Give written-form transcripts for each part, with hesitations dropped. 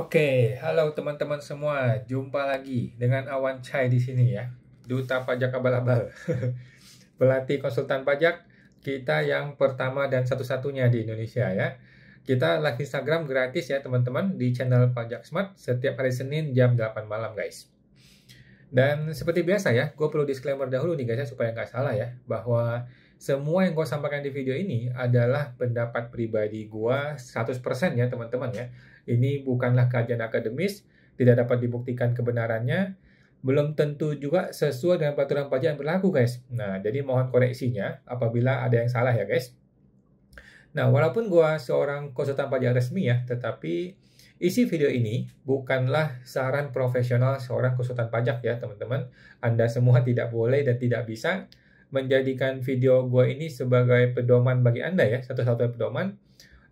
Oke, halo teman-teman semua. Jumpa lagi dengan Awan Chai di sini ya. Duta Pajak Abal-abal. Pelatih konsultan pajak kita yang pertama dan satu-satunya di Indonesia ya. Kita live Instagram gratis ya teman-teman di channel Pajak Smart setiap hari Senin jam 8 malam guys. Dan seperti biasa ya, gue perlu disclaimer dahulu nih guys ya, supaya nggak salah ya, bahwa semua yang gue sampaikan di video ini adalah pendapat pribadi gue 100% ya teman-teman ya. Ini bukanlah kajian akademis, tidak dapat dibuktikan kebenarannya, belum tentu juga sesuai dengan peraturan pajak yang berlaku guys. Nah, jadi mohon koreksinya apabila ada yang salah ya guys. Nah, walaupun gue seorang konsultan pajak resmi ya, tetapi isi video ini bukanlah saran profesional seorang konsultan pajak ya teman-teman. Anda semua tidak boleh dan tidak bisa menjadikan video gue ini sebagai pedoman bagi Anda ya, satu-satunya pedoman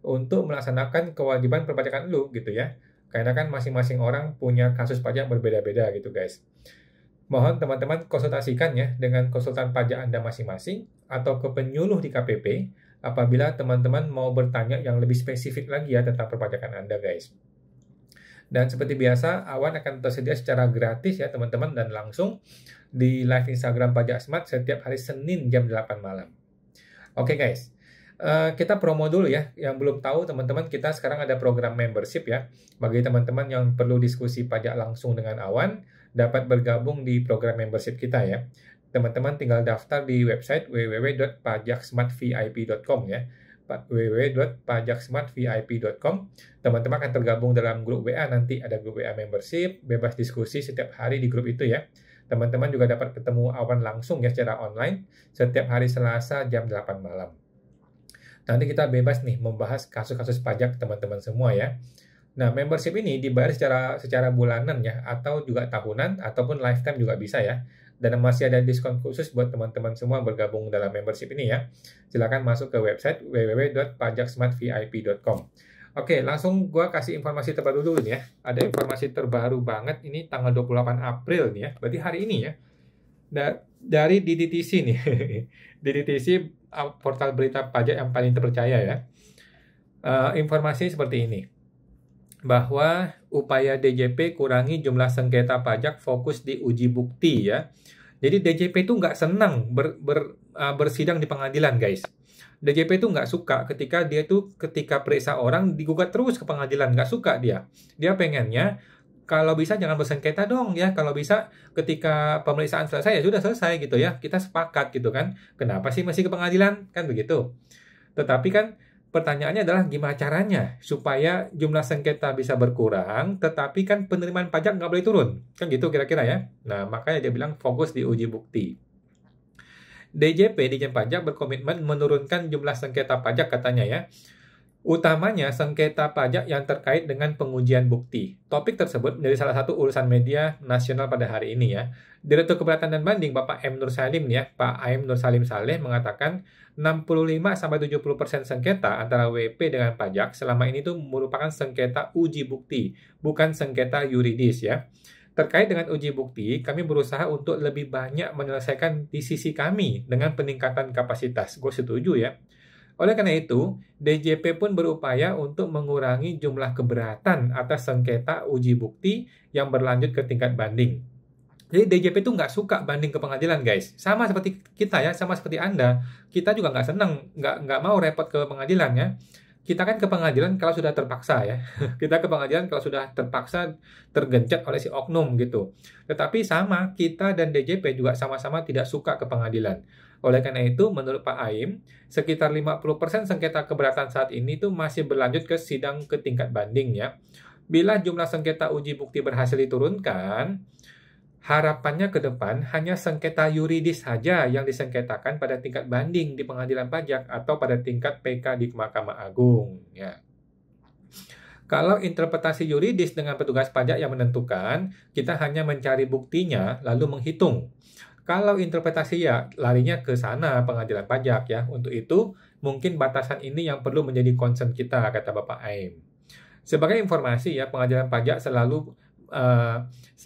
untuk melaksanakan kewajiban perpajakan lu gitu ya. Karena kan masing-masing orang punya kasus pajak berbeda-beda gitu guys. Mohon teman-teman konsultasikan ya dengan konsultan pajak Anda masing-masing atau ke penyuluh di KPP apabila teman-teman mau bertanya yang lebih spesifik lagi ya tentang perpajakan Anda guys. Dan seperti biasa, Awan akan tersedia secara gratis ya teman-teman dan langsung di live Instagram Pajak Smart setiap hari Senin jam 8 malam. Oke guys, kita promo dulu ya. Yang belum tahu teman-teman, kita sekarang ada program membership ya. Bagi teman-teman yang perlu diskusi pajak langsung dengan Awan, dapat bergabung di program membership kita ya. Teman-teman tinggal daftar di website www.pajaksmartvip.com ya. www.pajaksmartvip.com. Teman-teman akan tergabung dalam grup WA, nanti ada grup WA membership, bebas diskusi setiap hari di grup itu ya. Teman-teman juga dapat ketemu Awan langsung ya secara online setiap hari Selasa jam 8 malam. Nanti kita bebas nih membahas kasus-kasus pajak teman-teman semua ya. Nah, membership ini dibayar secara bulanan ya, atau juga tahunan, ataupun lifetime juga bisa ya. Dan masih ada diskon khusus buat teman-teman semua bergabung dalam membership ini ya. Silakan masuk ke website www.pajaksmartvip.com. Oke, langsung gua kasih informasi terbaru dulu nih ya. Ada informasi terbaru banget ini tanggal 28 April nih ya. Berarti hari ini ya. Dari DDTC nih. DDTC portal berita pajak yang paling terpercaya ya. Informasi seperti ini. Bahwa upaya DJP kurangi jumlah sengketa pajak fokus di uji bukti ya. Jadi DJP itu nggak senang bersidang di pengadilan guys. DJP itu nggak suka ketika periksa orang digugat terus ke pengadilan, nggak suka dia. Dia pengennya kalau bisa jangan bersengketa dong ya. Kalau bisa ketika pemeriksaan selesai ya sudah selesai gitu ya. Kita sepakat gitu kan. Kenapa sih masih ke pengadilan? Kan begitu. Tetapi kan pertanyaannya adalah gimana caranya supaya jumlah sengketa bisa berkurang, tetapi kan penerimaan pajak nggak boleh turun. Kan gitu kira-kira ya. Nah, makanya dia bilang fokus di uji bukti. DJP, Dijen Pajak berkomitmen menurunkan jumlah sengketa pajak katanya ya. Utamanya sengketa pajak yang terkait dengan pengujian bukti. Topik tersebut menjadi salah satu urusan media nasional pada hari ini ya. Direktur Keberatan dan Banding Bapak M. Nur Salim ya, Pak M. Nur Salim Saleh mengatakan 65-70% sengketa antara WP dengan pajak selama ini itu merupakan sengketa uji bukti, bukan sengketa yuridis ya. Terkait dengan uji bukti, kami berusaha untuk lebih banyak menyelesaikan di sisi kami dengan peningkatan kapasitas. Gue setuju ya. Oleh karena itu, DJP pun berupaya untuk mengurangi jumlah keberatan atas sengketa uji bukti yang berlanjut ke tingkat banding. Jadi DJP itu nggak suka banding ke pengadilan guys. Sama seperti kita ya, sama seperti Anda. Kita juga nggak senang, nggak mau repot ke pengadilan ya. Kita kan ke pengadilan kalau sudah terpaksa ya. Kita ke pengadilan kalau sudah terpaksa tergencet oleh si oknum gitu. Tetapi sama, kita dan DJP juga sama-sama tidak suka ke pengadilan. Oleh karena itu, menurut Pak Aim, sekitar 50% sengketa keberatan saat ini tuh masih berlanjut ke sidang ke tingkat banding ya. Bila jumlah sengketa uji bukti berhasil diturunkan, harapannya ke depan hanya sengketa yuridis saja yang disengketakan pada tingkat banding di pengadilan pajak atau pada tingkat PK di Mahkamah Agung ya. Kalau interpretasi yuridis dengan petugas pajak yang menentukan, kita hanya mencari buktinya lalu menghitung. Kalau interpretasi ya larinya ke sana pengadilan pajak ya. Untuk itu mungkin batasan ini yang perlu menjadi concern kita, kata Bapak Aim. Sebagai informasi ya, pengadilan pajak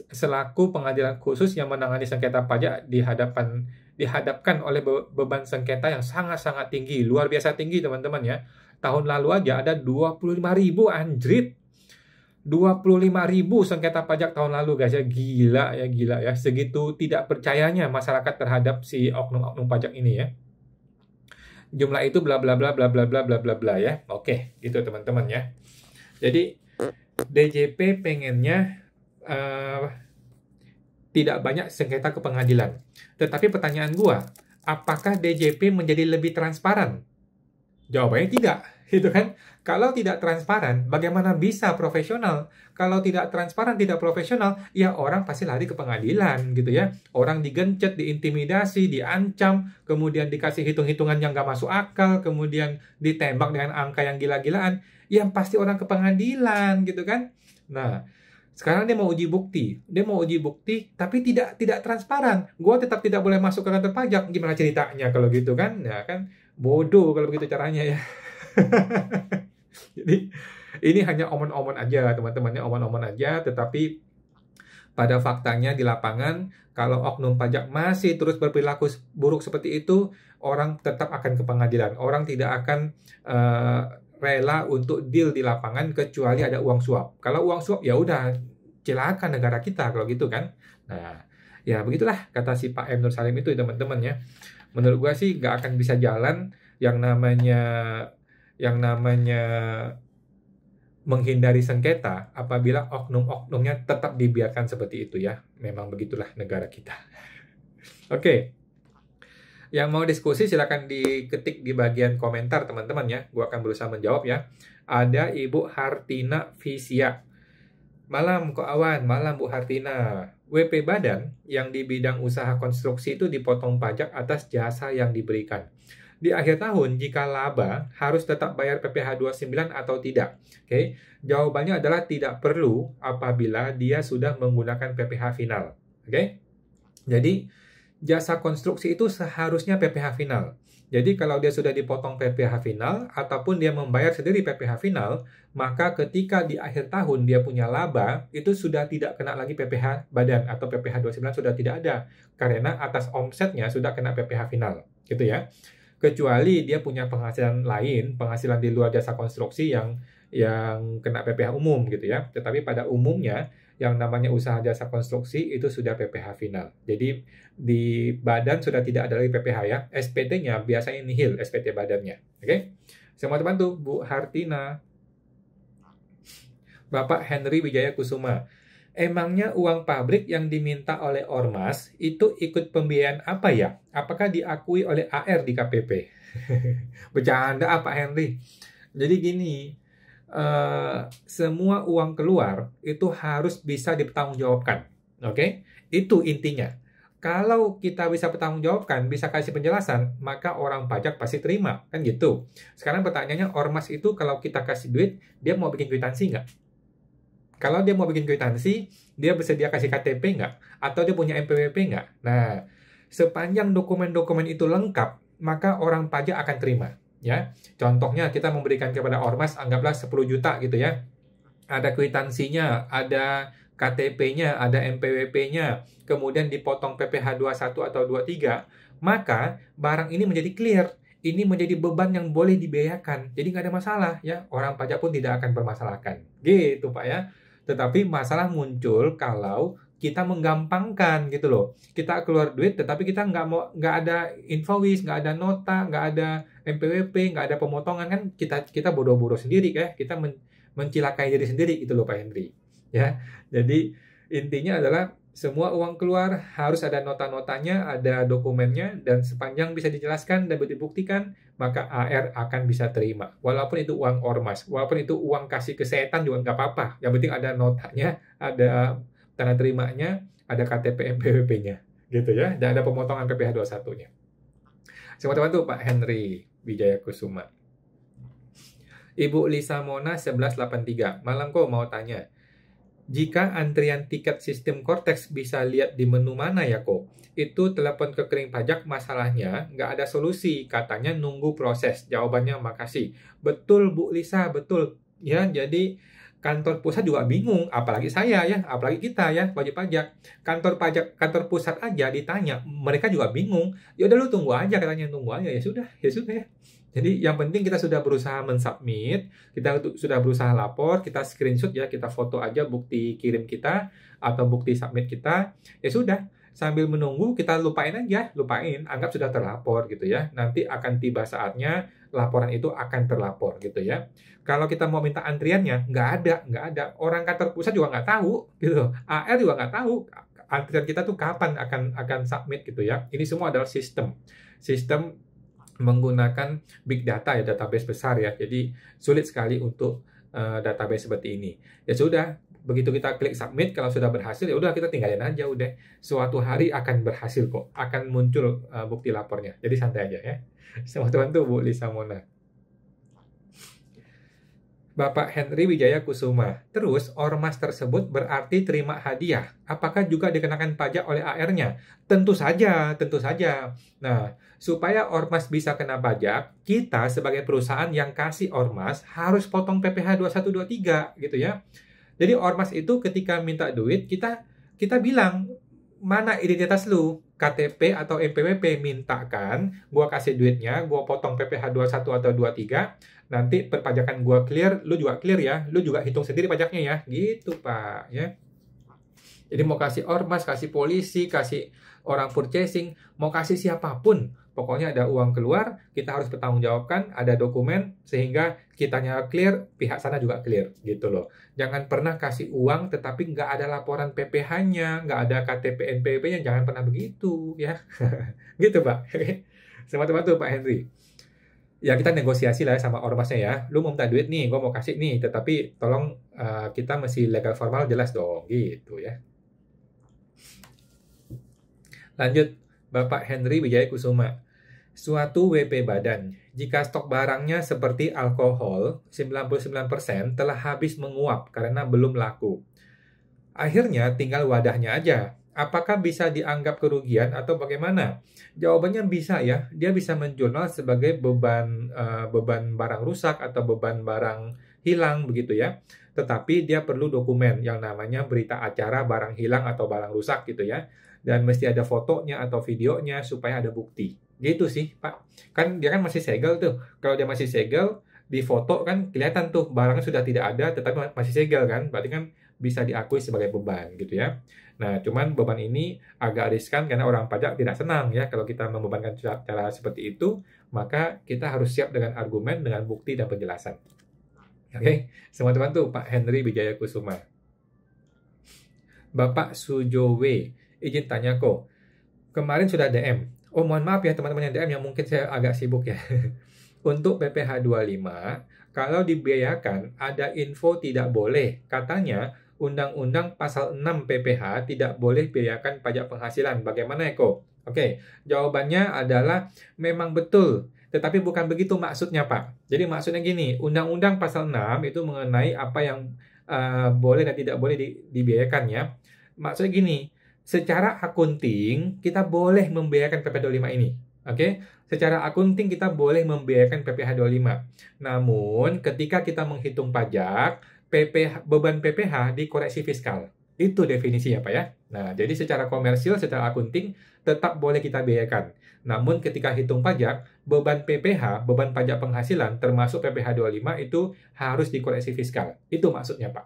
selaku pengadilan khusus yang menangani sengketa pajak dihadapkan oleh beban sengketa yang sangat-sangat tinggi, luar biasa tinggi teman-teman ya. Tahun lalu aja ada 25.000 anjrit. 25.000 sengketa pajak tahun lalu guys ya. Gila ya. Segitu tidak percayanya masyarakat terhadap si oknum-oknum pajak ini ya. Jumlah itu bla bla bla bla bla bla bla bla bla ya. Oke, gitu teman-teman ya. Jadi DJP pengennya tidak banyak sengketa ke pengadilan. Tetapi pertanyaan gua, apakah DJP menjadi lebih transparan? Jawabannya tidak, gitu kan? Kalau tidak transparan, bagaimana bisa profesional? Kalau tidak transparan, tidak profesional, ya orang pasti lari ke pengadilan, gitu ya. Orang digencet, diintimidasi, diancam, kemudian dikasih hitung-hitungan yang nggak masuk akal, kemudian ditembak dengan angka yang gila-gilaan, yang pasti orang ke pengadilan, gitu kan? Nah, sekarang dia mau uji bukti, tapi tidak transparan. Gua tetap tidak boleh masuk ke kantor pajak. Gimana ceritanya kalau gitu kan? Ya kan, bodoh kalau begitu caranya ya. Jadi ini hanya omon-omon aja teman-temannya, omon-omon aja, tetapi pada faktanya di lapangan kalau oknum pajak masih terus berperilaku buruk seperti itu, orang tetap akan ke pengadilan. Orang tidak akan rela untuk deal di lapangan kecuali ada uang suap. Kalau uang suap ya udah celaka negara kita kalau gitu kan. Nah, ya begitulah kata si Pak M. Nur Salim itu teman-teman ya. Menurut gua sih nggak akan bisa jalan yang namanya menghindari sengketa apabila oknum-oknumnya tetap dibiarkan seperti itu ya. Memang begitulah negara kita. Oke. Yang mau diskusi silakan diketik di bagian komentar teman-teman ya. Gua akan berusaha menjawab ya. Ada Ibu Hartina Visia. Malam Ko Awan, malam Bu Hartina. WP Badan yang di bidang usaha konstruksi itu dipotong pajak atas jasa yang diberikan. Di akhir tahun, jika laba, harus tetap bayar PPh 29 atau tidak? Oke, jawabannya adalah tidak perlu apabila dia sudah menggunakan PPh final. Oke, jadi jasa konstruksi itu seharusnya PPh final. Jadi kalau dia sudah dipotong PPh final ataupun dia membayar sendiri PPh final, maka ketika di akhir tahun dia punya laba, itu sudah tidak kena lagi PPh badan atau PPh 29 sudah tidak ada. Karena atas omsetnya sudah kena PPh final. Gitu ya. Kecuali dia punya penghasilan lain, penghasilan di luar jasa konstruksi yang kena PPh umum gitu ya. Tetapi pada umumnya yang namanya usaha jasa konstruksi itu sudah PPh final. Jadi di badan sudah tidak ada lagi PPh ya. SPT-nya biasanya nihil SPT badannya. Oke. Semua terbantu Bu Hartina. Bapak Henry Wijaya Kusuma. Emangnya uang pabrik yang diminta oleh Ormas itu ikut pembiayaan apa ya? Apakah diakui oleh AR di KPP? Bercanda Pak Henry. Jadi gini, semua uang keluar itu harus bisa dipertanggungjawabkan. Oke? Itu intinya. Kalau kita bisa pertanggungjawabkan, bisa kasih penjelasan, maka orang pajak pasti terima. Kan gitu. Sekarang pertanyaannya, Ormas itu kalau kita kasih duit, dia mau bikin kwitansi nggak? Kalau dia mau bikin kwitansi, dia bersedia kasih KTP nggak? Atau dia punya NPWP nggak? Nah, sepanjang dokumen-dokumen itu lengkap, maka orang pajak akan terima. Ya, contohnya kita memberikan kepada Ormas, anggaplah 10 juta gitu ya. Ada kwitansinya, ada KTP-nya, ada NPWP-nya, kemudian dipotong PPh 21 atau 23, maka barang ini menjadi clear. Ini menjadi beban yang boleh dibiayakan. Jadi nggak ada masalah ya. Orang pajak pun tidak akan permasalahkan. Gitu Pak ya. Tetapi masalah muncul kalau kita menggampangkan gitu loh. Kita keluar duit, tetapi kita nggak ada invoice, nggak ada nota, nggak ada NPWP, nggak ada pemotongan kan kita bodoh-bodoh sendiri ya. Kita mencilakai diri sendiri itu loh Pak Henry. Ya, jadi intinya adalah semua uang keluar harus ada nota-notanya, ada dokumennya, dan sepanjang bisa dijelaskan dan dibuktikan, maka AR akan bisa terima. Walaupun itu uang Ormas, walaupun itu uang kasih ke setan juga nggak apa-apa. Yang penting ada notanya, ada tanda terimanya, ada KTP NPWP-nya. Gitu ya, dan ada pemotongan PPh 21-nya. Semua teman-teman Pak Henry Wijaya Kusuma. Ibu Lisa Mona 1183. Malam kok mau tanya. Jika antrian tiket sistem Cortex bisa lihat di menu mana ya kok? Itu telepon ke kering pajak masalahnya nggak ada solusi. Katanya nunggu proses. Jawabannya makasih. Betul Bu Lisa, betul. Ya, jadi kantor pusat juga bingung. Apalagi saya ya, apalagi kita ya, wajib pajak. Kantor pusat aja ditanya, mereka juga bingung. Ya udah lu tunggu aja katanya, tunggu aja. Ya sudah ya. Jadi yang penting kita sudah berusaha mensubmit, kita sudah berusaha lapor, kita screenshot ya, kita foto aja bukti kirim kita atau bukti submit kita, ya sudah. Sambil menunggu kita lupain aja, lupain, anggap sudah terlapor gitu ya. Nanti akan tiba saatnya laporan itu akan terlapor gitu ya. Kalau kita mau minta antriannya, nggak ada. Orang kantor pusat juga nggak tahu gitu. AR juga nggak tahu antrian kita tuh kapan akan submit gitu ya. Ini semua adalah sistem menggunakan big data ya, database besar ya. Jadi sulit sekali untuk database seperti ini. Ya sudah, begitu kita klik submit, kalau sudah berhasil ya udah kita tinggalin aja udah. Suatu hari akan berhasil kok, akan muncul bukti lapornya. Jadi santai aja ya. Sama teman tuh Bu Lisa Mona. Bapak Henry Wijaya Kusuma. Terus, ormas tersebut berarti terima hadiah. Apakah juga dikenakan pajak oleh AR-nya? Tentu saja, tentu saja. Nah, supaya ormas bisa kena pajak, kita sebagai perusahaan yang kasih ormas harus potong PPh 2123 gitu ya. Jadi ormas itu ketika minta duit, kita bilang, mana identitas lu? KTP atau NPWP mintakan, gua kasih duitnya, gua potong PPh 21 atau 23, nanti perpajakan gua clear, lu juga clear ya, lu juga hitung sendiri pajaknya ya, gitu Pak ya. Jadi mau kasih ormas, kasih polisi, kasih orang purchasing, mau kasih siapapun, pokoknya ada uang keluar, kita harus bertanggungjawabkan, ada dokumen, sehingga kitanya clear, pihak sana juga clear, gitu loh. Jangan pernah kasih uang, tetapi nggak ada laporan PPh-nya, nggak ada KTP NPWP-nya, jangan pernah begitu, ya. Gitu, Pak. Sama teman tuh, Pak Henry. Ya, kita negosiasi lah sama ormasnya ya. Lu mau minta duit nih, gue mau kasih nih, tetapi tolong kita mesti legal formal jelas dong, gitu ya. Lanjut, Bapak Henry Wijaya Kusuma. Suatu WP badan, jika stok barangnya seperti alkohol, 99% telah habis menguap karena belum laku. Akhirnya tinggal wadahnya aja. Apakah bisa dianggap kerugian atau bagaimana? Jawabannya bisa ya. Dia bisa menjurnal sebagai beban barang rusak atau beban barang hilang begitu ya. Tetapi dia perlu dokumen yang namanya berita acara barang hilang atau barang rusak gitu ya. Dan mesti ada fotonya atau videonya supaya ada bukti. Gitu sih, Pak. Kan dia kan masih segel tuh. Kalau dia masih segel, di foto kan kelihatan tuh barangnya sudah tidak ada tetapi masih segel kan. Berarti kan bisa diakui sebagai beban gitu ya. Nah, cuman beban ini agak riskan karena orang pajak tidak senang ya kalau kita membebankan cara seperti itu, maka kita harus siap dengan argumen, dengan bukti dan penjelasan. Oke, semua teman tuh Pak Henry Wijaya Kusuma. Bapak Sujowe, izin tanya kok. Kemarin sudah DM. Oh, mohon maaf ya teman-teman yang DM yang mungkin saya agak sibuk ya. Untuk PPh 25, kalau dibiayakan ada info tidak boleh. Katanya Undang-Undang Pasal 6 PPh tidak boleh biayakan pajak penghasilan. Bagaimana Eko? Oke, jawabannya adalah memang betul. Tetapi bukan begitu maksudnya Pak. Jadi maksudnya gini, Undang-Undang Pasal 6 itu mengenai apa yang boleh dan tidak boleh dibiayakan ya. Maksudnya gini, secara akunting kita boleh membiayakan PPh 25 ini. Oke, secara akunting kita boleh membiayakan PPh 25. Namun ketika kita menghitung pajak, beban PPh dikoreksi fiskal. Itu definisinya Pak ya. Nah, jadi secara komersil, secara akunting tetap boleh kita biayakan. Namun ketika hitung pajak, beban PPh, beban pajak penghasilan termasuk PPh 25 itu harus dikoreksi fiskal. Itu maksudnya Pak.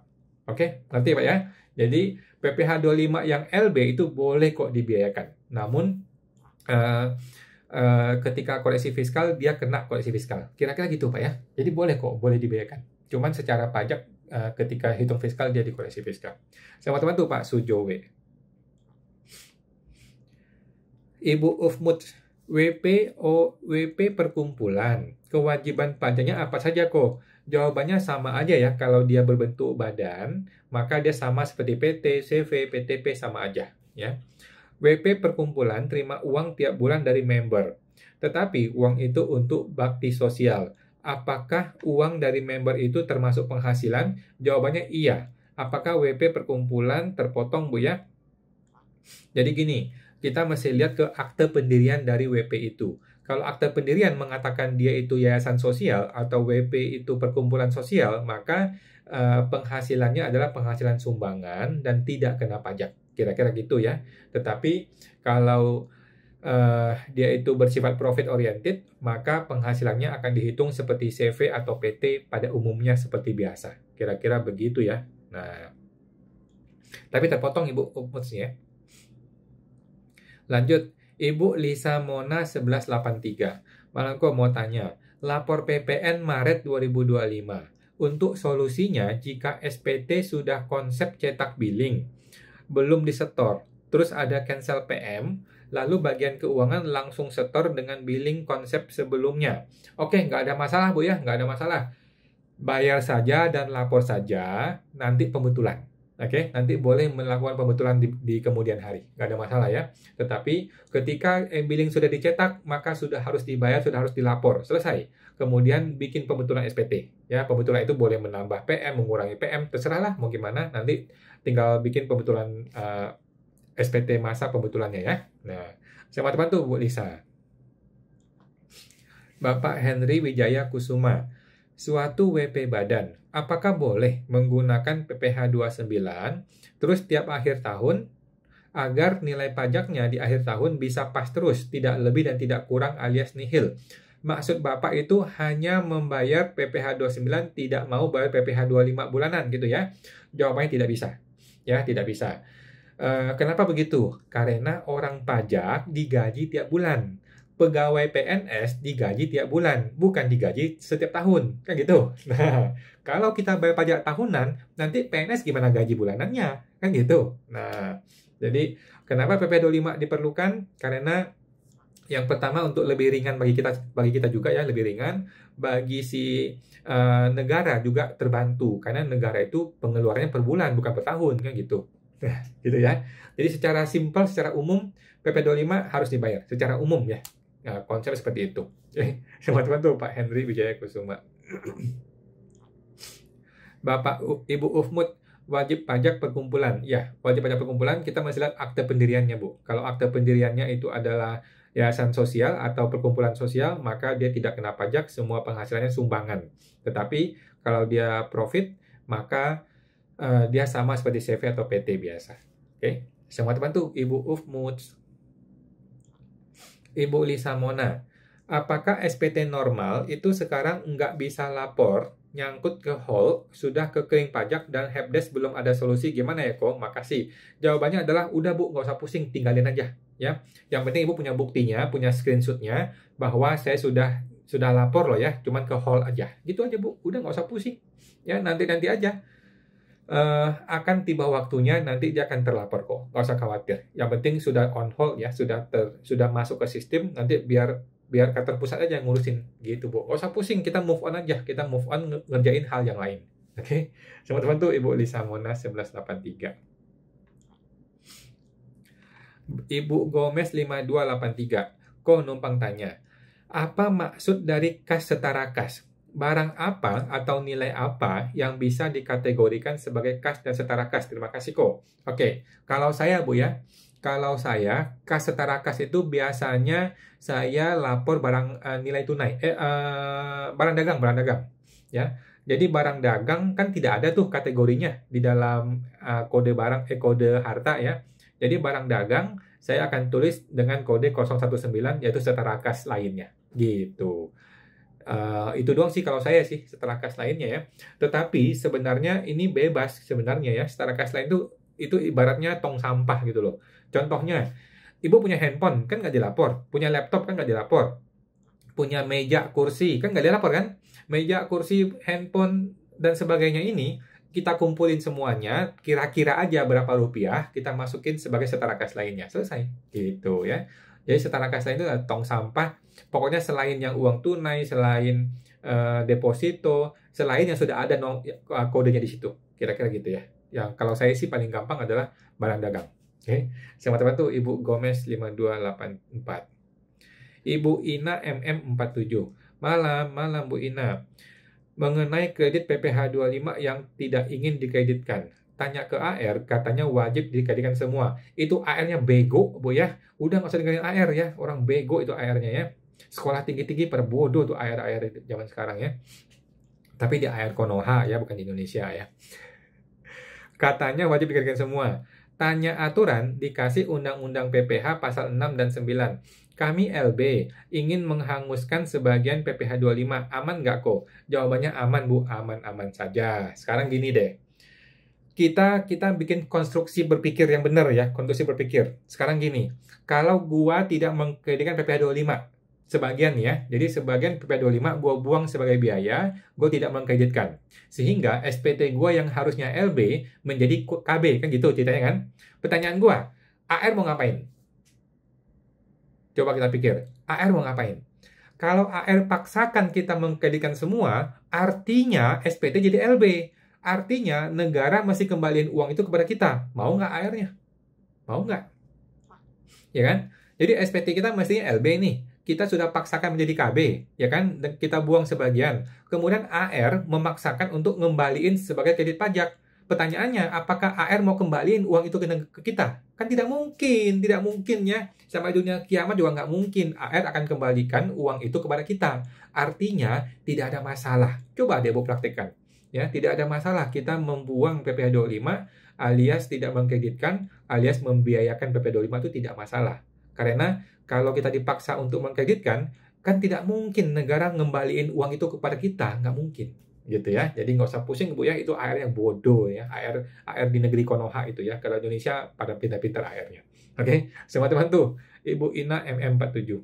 Oke, ngerti Pak ya? Jadi PPh 25 yang LB itu boleh kok dibiayakan. Namun ketika koreksi fiskal dia kena koreksi fiskal. Kira-kira gitu Pak ya. Jadi boleh kok, boleh dibiayakan. Cuman secara pajak ketika hitung fiskal dia dikoreksi fiskal. Sama teman tuh Pak Sujowe. Ibu Ufmut, WP perkumpulan. Kewajiban pajaknya apa saja kok? Jawabannya sama aja ya, kalau dia berbentuk badan, maka dia sama seperti PT, CV, PTP sama aja ya. WP perkumpulan terima uang tiap bulan dari member. Tetapi uang itu untuk bakti sosial. Apakah uang dari member itu termasuk penghasilan? Jawabannya iya. Apakah WP perkumpulan terpotong Bu ya? Jadi gini, kita mesti lihat ke akte pendirian dari WP itu. Kalau akte pendirian mengatakan dia itu yayasan sosial atau WP itu perkumpulan sosial, maka penghasilannya adalah penghasilan sumbangan dan tidak kena pajak. Kira-kira gitu ya. Tetapi kalau dia itu bersifat profit oriented, maka penghasilannya akan dihitung seperti CV atau PT pada umumnya seperti biasa. Kira-kira begitu ya. Nah, tapi terpotong Ibu Upmutsnya. Lanjut, Ibu Lisa Mona 1183. Malangko mau tanya, lapor PPN Maret 2025. Untuk solusinya, jika SPT sudah konsep cetak billing, belum disetor, terus ada cancel PM, lalu bagian keuangan langsung setor dengan billing konsep sebelumnya. Oke, nggak ada masalah Bu ya, nggak ada masalah. Bayar saja dan lapor saja, nanti pembetulan. Oke, nanti boleh melakukan pembetulan di kemudian hari, nggak ada masalah ya. Tetapi ketika billing sudah dicetak, maka sudah harus dibayar, sudah harus dilapor, selesai. Kemudian bikin pembetulan SPT. Ya, pembetulan itu boleh menambah PM, mengurangi PM, terserahlah mau gimana. Nanti tinggal bikin pembetulan SPT masa pembetulannya ya. Nah, selamat bantu Bu Lisa. Bapak Henry Wijaya Kusuma. Suatu WP badan, apakah boleh menggunakan PPh 29 terus tiap akhir tahun agar nilai pajaknya di akhir tahun bisa pas terus, tidak lebih dan tidak kurang alias nihil? Maksud Bapak itu hanya membayar PPh 29, tidak mau bayar PPh 25 bulanan gitu ya? Jawabannya tidak bisa. Ya, tidak bisa. Kenapa begitu? Karena orang pajak digaji tiap bulan. Pegawai PNS digaji tiap bulan, bukan digaji setiap tahun, kan gitu. Nah, kalau kita bayar pajak tahunan, nanti PNS gimana gaji bulanannya, kan gitu. Nah, jadi kenapa PP 25 diperlukan? Karena yang pertama untuk lebih ringan bagi kita juga ya, lebih ringan. Bagi si negara juga terbantu, karena negara itu pengeluarannya per bulan, bukan per tahun, kan gitu. Nah, gitu ya. Jadi secara simpel, secara umum, PP 25 harus dibayar, secara umum ya. Nah, konsep seperti itu. Teman-teman tuh Pak Henry Wijaya Kusuma. Bapak Ibu Ufmut, wajib pajak perkumpulan. Ya, wajib pajak perkumpulan kita masih lihat akte pendiriannya, Bu. Kalau akte pendiriannya itu adalah yayasan sosial atau perkumpulan sosial, maka dia tidak kena pajak, semua penghasilannya sumbangan. Tetapi kalau dia profit, maka dia sama seperti CV atau PT biasa. Oke, semua teman tuh Ibu Ufmut. Ibu Lisa Mona, apakah SPT normal itu sekarang nggak bisa lapor, nyangkut ke hall, sudah ke kering pajak dan helpdesk belum ada solusi, gimana ya kok? Makasih. Jawabannya adalah, udah Bu, nggak usah pusing, tinggalin aja. Ya, yang penting Ibu punya buktinya, punya screenshotnya, bahwa saya sudah lapor loh ya, cuman ke hall aja. Gitu aja Bu, udah nggak usah pusing. Ya, nanti aja. Akan tiba waktunya, nanti dia akan terlapor kok, nggak usah khawatir. Yang penting sudah on hold ya, sudah masuk ke sistem, nanti biar kantor pusat aja ngurusin gitu Bu, nggak usah pusing, kita move on aja, kita move on ngerjain hal yang lain. Oke, teman-teman tuh Ibu Lisa Mona 1183. Ibu Gomez 5283, kok numpang tanya, apa maksud dari kas setara kas? Barang apa atau nilai apa yang bisa dikategorikan sebagai kas dan setara kas? Terima kasih kok. Oke, kalau saya Bu ya, kalau saya kas setara kas itu biasanya saya lapor barang nilai tunai, barang dagang ya. Jadi barang dagang kan tidak ada tuh kategorinya di dalam kode barang, kode harta ya. Jadi barang dagang saya akan tulis dengan kode 019 yaitu setara kas lainnya gitu. Itu doang sih kalau saya sih, setara kas lainnya ya. Tetapi sebenarnya ini bebas sebenarnya ya. Setara kas lain itu ibaratnya tong sampah gitu loh. Contohnya, Ibu punya handphone kan nggak dilapor, punya laptop kan nggak dilapor, punya meja, kursi kan nggak dilapor kan. Meja, kursi, handphone dan sebagainya ini kita kumpulin semuanya, kira-kira aja berapa rupiah, kita masukin sebagai setara kas lainnya, selesai gitu ya. Jadi setara kas lain itu tong sampah. Pokoknya selain yang uang tunai, selain deposito, selain yang sudah ada kodenya di situ. Kira-kira gitu ya. Yang kalau saya sih paling gampang adalah barang dagang. Oke. Sama teman tuh Ibu Gomez 5284. Ibu Ina MM47. Malam Bu Ina. Mengenai kredit PPh 25 yang tidak ingin dikreditkan. Tanya ke AR, katanya wajib dikreditkan semua. Itu AR-nya bego, Bu ya. Udah nggak usah dengerin AR ya. Orang bego itu AR-nya ya. Sekolah tinggi-tinggi pada bodoh tuh AR zaman sekarang ya. Tapi di AR Konoha ya, bukan di Indonesia ya. Katanya wajib dikreditkan semua. Tanya aturan, dikasih Undang-Undang PPh pasal 6 dan 9. Kami LB ingin menghanguskan sebagian PPh 25. Aman nggak kok? Jawabannya aman, Bu. Aman-aman saja. Sekarang gini deh. Kita bikin konstruksi berpikir yang benar ya, konstruksi berpikir. Sekarang gini, kalau gua tidak mengkreditkan PPh 25, sebagian ya, jadi sebagian PPh 25 gua buang sebagai biaya, gua tidak mengkreditkan. Sehingga SPT gua yang harusnya LB menjadi KB, kan gitu ceritanya kan? Pertanyaan gua, AR mau ngapain? Coba kita pikir, AR mau ngapain? Kalau AR paksakan kita mengkreditkan semua, artinya SPT jadi LB. Artinya negara masih kembaliin uang itu kepada kita. Mau nggak AR-nya? Mau nggak? Ya kan? Jadi SPT kita mestinya LB nih. Kita sudah paksakan menjadi KB, ya kan? Dan kita buang sebagian. Kemudian AR memaksakan untuk ngembaliin sebagai kredit pajak. Pertanyaannya, apakah AR mau kembaliin uang itu ke kita? Kan tidak mungkin ya. Sampai dunia kiamat juga nggak mungkin AR akan kembalikan uang itu kepada kita. Artinya, tidak ada masalah. Coba deh Bu praktekkan. Ya, tidak ada masalah kita membuang PPh 25 alias tidak mengkreditkan alias membiayakan PPh 25 itu tidak masalah. Karena kalau kita dipaksa untuk mengkreditkan, kan tidak mungkin negara ngembaliin uang itu kepada kita, nggak mungkin. Gitu ya. Jadi nggak usah pusing Bu ya, itu AR yang bodoh ya. AR di negeri Konoha itu ya. Kalau Indonesia pada pintar-pintar AR-nya. Oke, semua teman tuh. Ibu Ina MM47.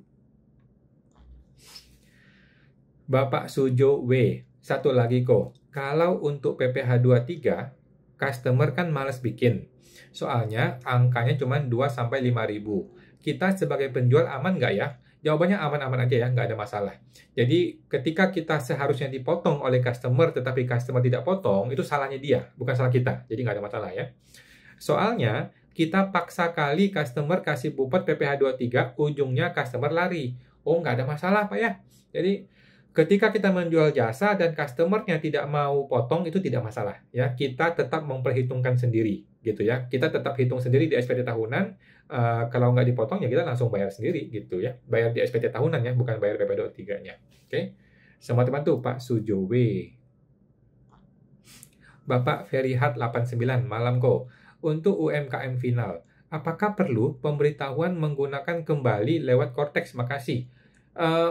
Bapak Sujo W. Satu lagi kok. Kalau untuk PPh 23, customer kan males bikin. Soalnya angkanya cuma 2-5 ribu. Kita sebagai penjual aman nggak ya? Jawabannya aman-aman aja ya, nggak ada masalah. Jadi ketika kita seharusnya dipotong oleh customer, tetapi customer tidak potong, itu salahnya dia, bukan salah kita. Jadi nggak ada masalah ya. Soalnya kita paksa kali customer kasih bupet PPh 23, ujungnya customer lari. Oh, nggak ada masalah Pak ya. Jadi ketika kita menjual jasa dan customernya tidak mau potong, itu tidak masalah ya. Kita tetap memperhitungkan sendiri gitu ya. Kita tetap hitung sendiri di SPT tahunan. Kalau nggak dipotong ya kita langsung bayar sendiri gitu ya. Bayar di SPT tahunan ya, bukan bayar PPh 23-nya. Oke. Semua teman tuh Pak Sujowe. Bapak Ferihat 89 malam kok. Untuk UMKM final, apakah perlu pemberitahuan menggunakan kembali lewat Cortex? Makasih.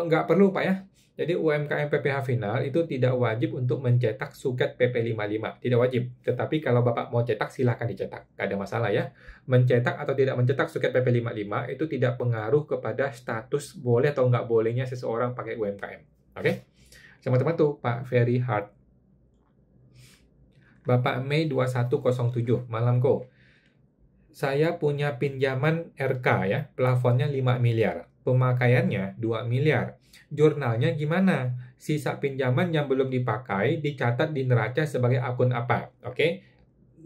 Nggak perlu Pak ya. Jadi UMKM PPh final itu tidak wajib untuk mencetak suket PP55, tidak wajib. Tetapi kalau Bapak mau cetak silahkan dicetak, nggak ada masalah ya. Mencetak atau tidak mencetak suket PP55 itu tidak pengaruh kepada status boleh atau nggak bolehnya seseorang pakai UMKM. Oke? Sama-sama tuh Pak Very Hard. Bapak Mei 2107, malam kok. Saya punya pinjaman RK ya, plafonnya 5 miliar. Pemakaiannya 2 miliar. Jurnalnya gimana? Sisa pinjaman yang belum dipakai dicatat di neraca sebagai akun apa? Oke.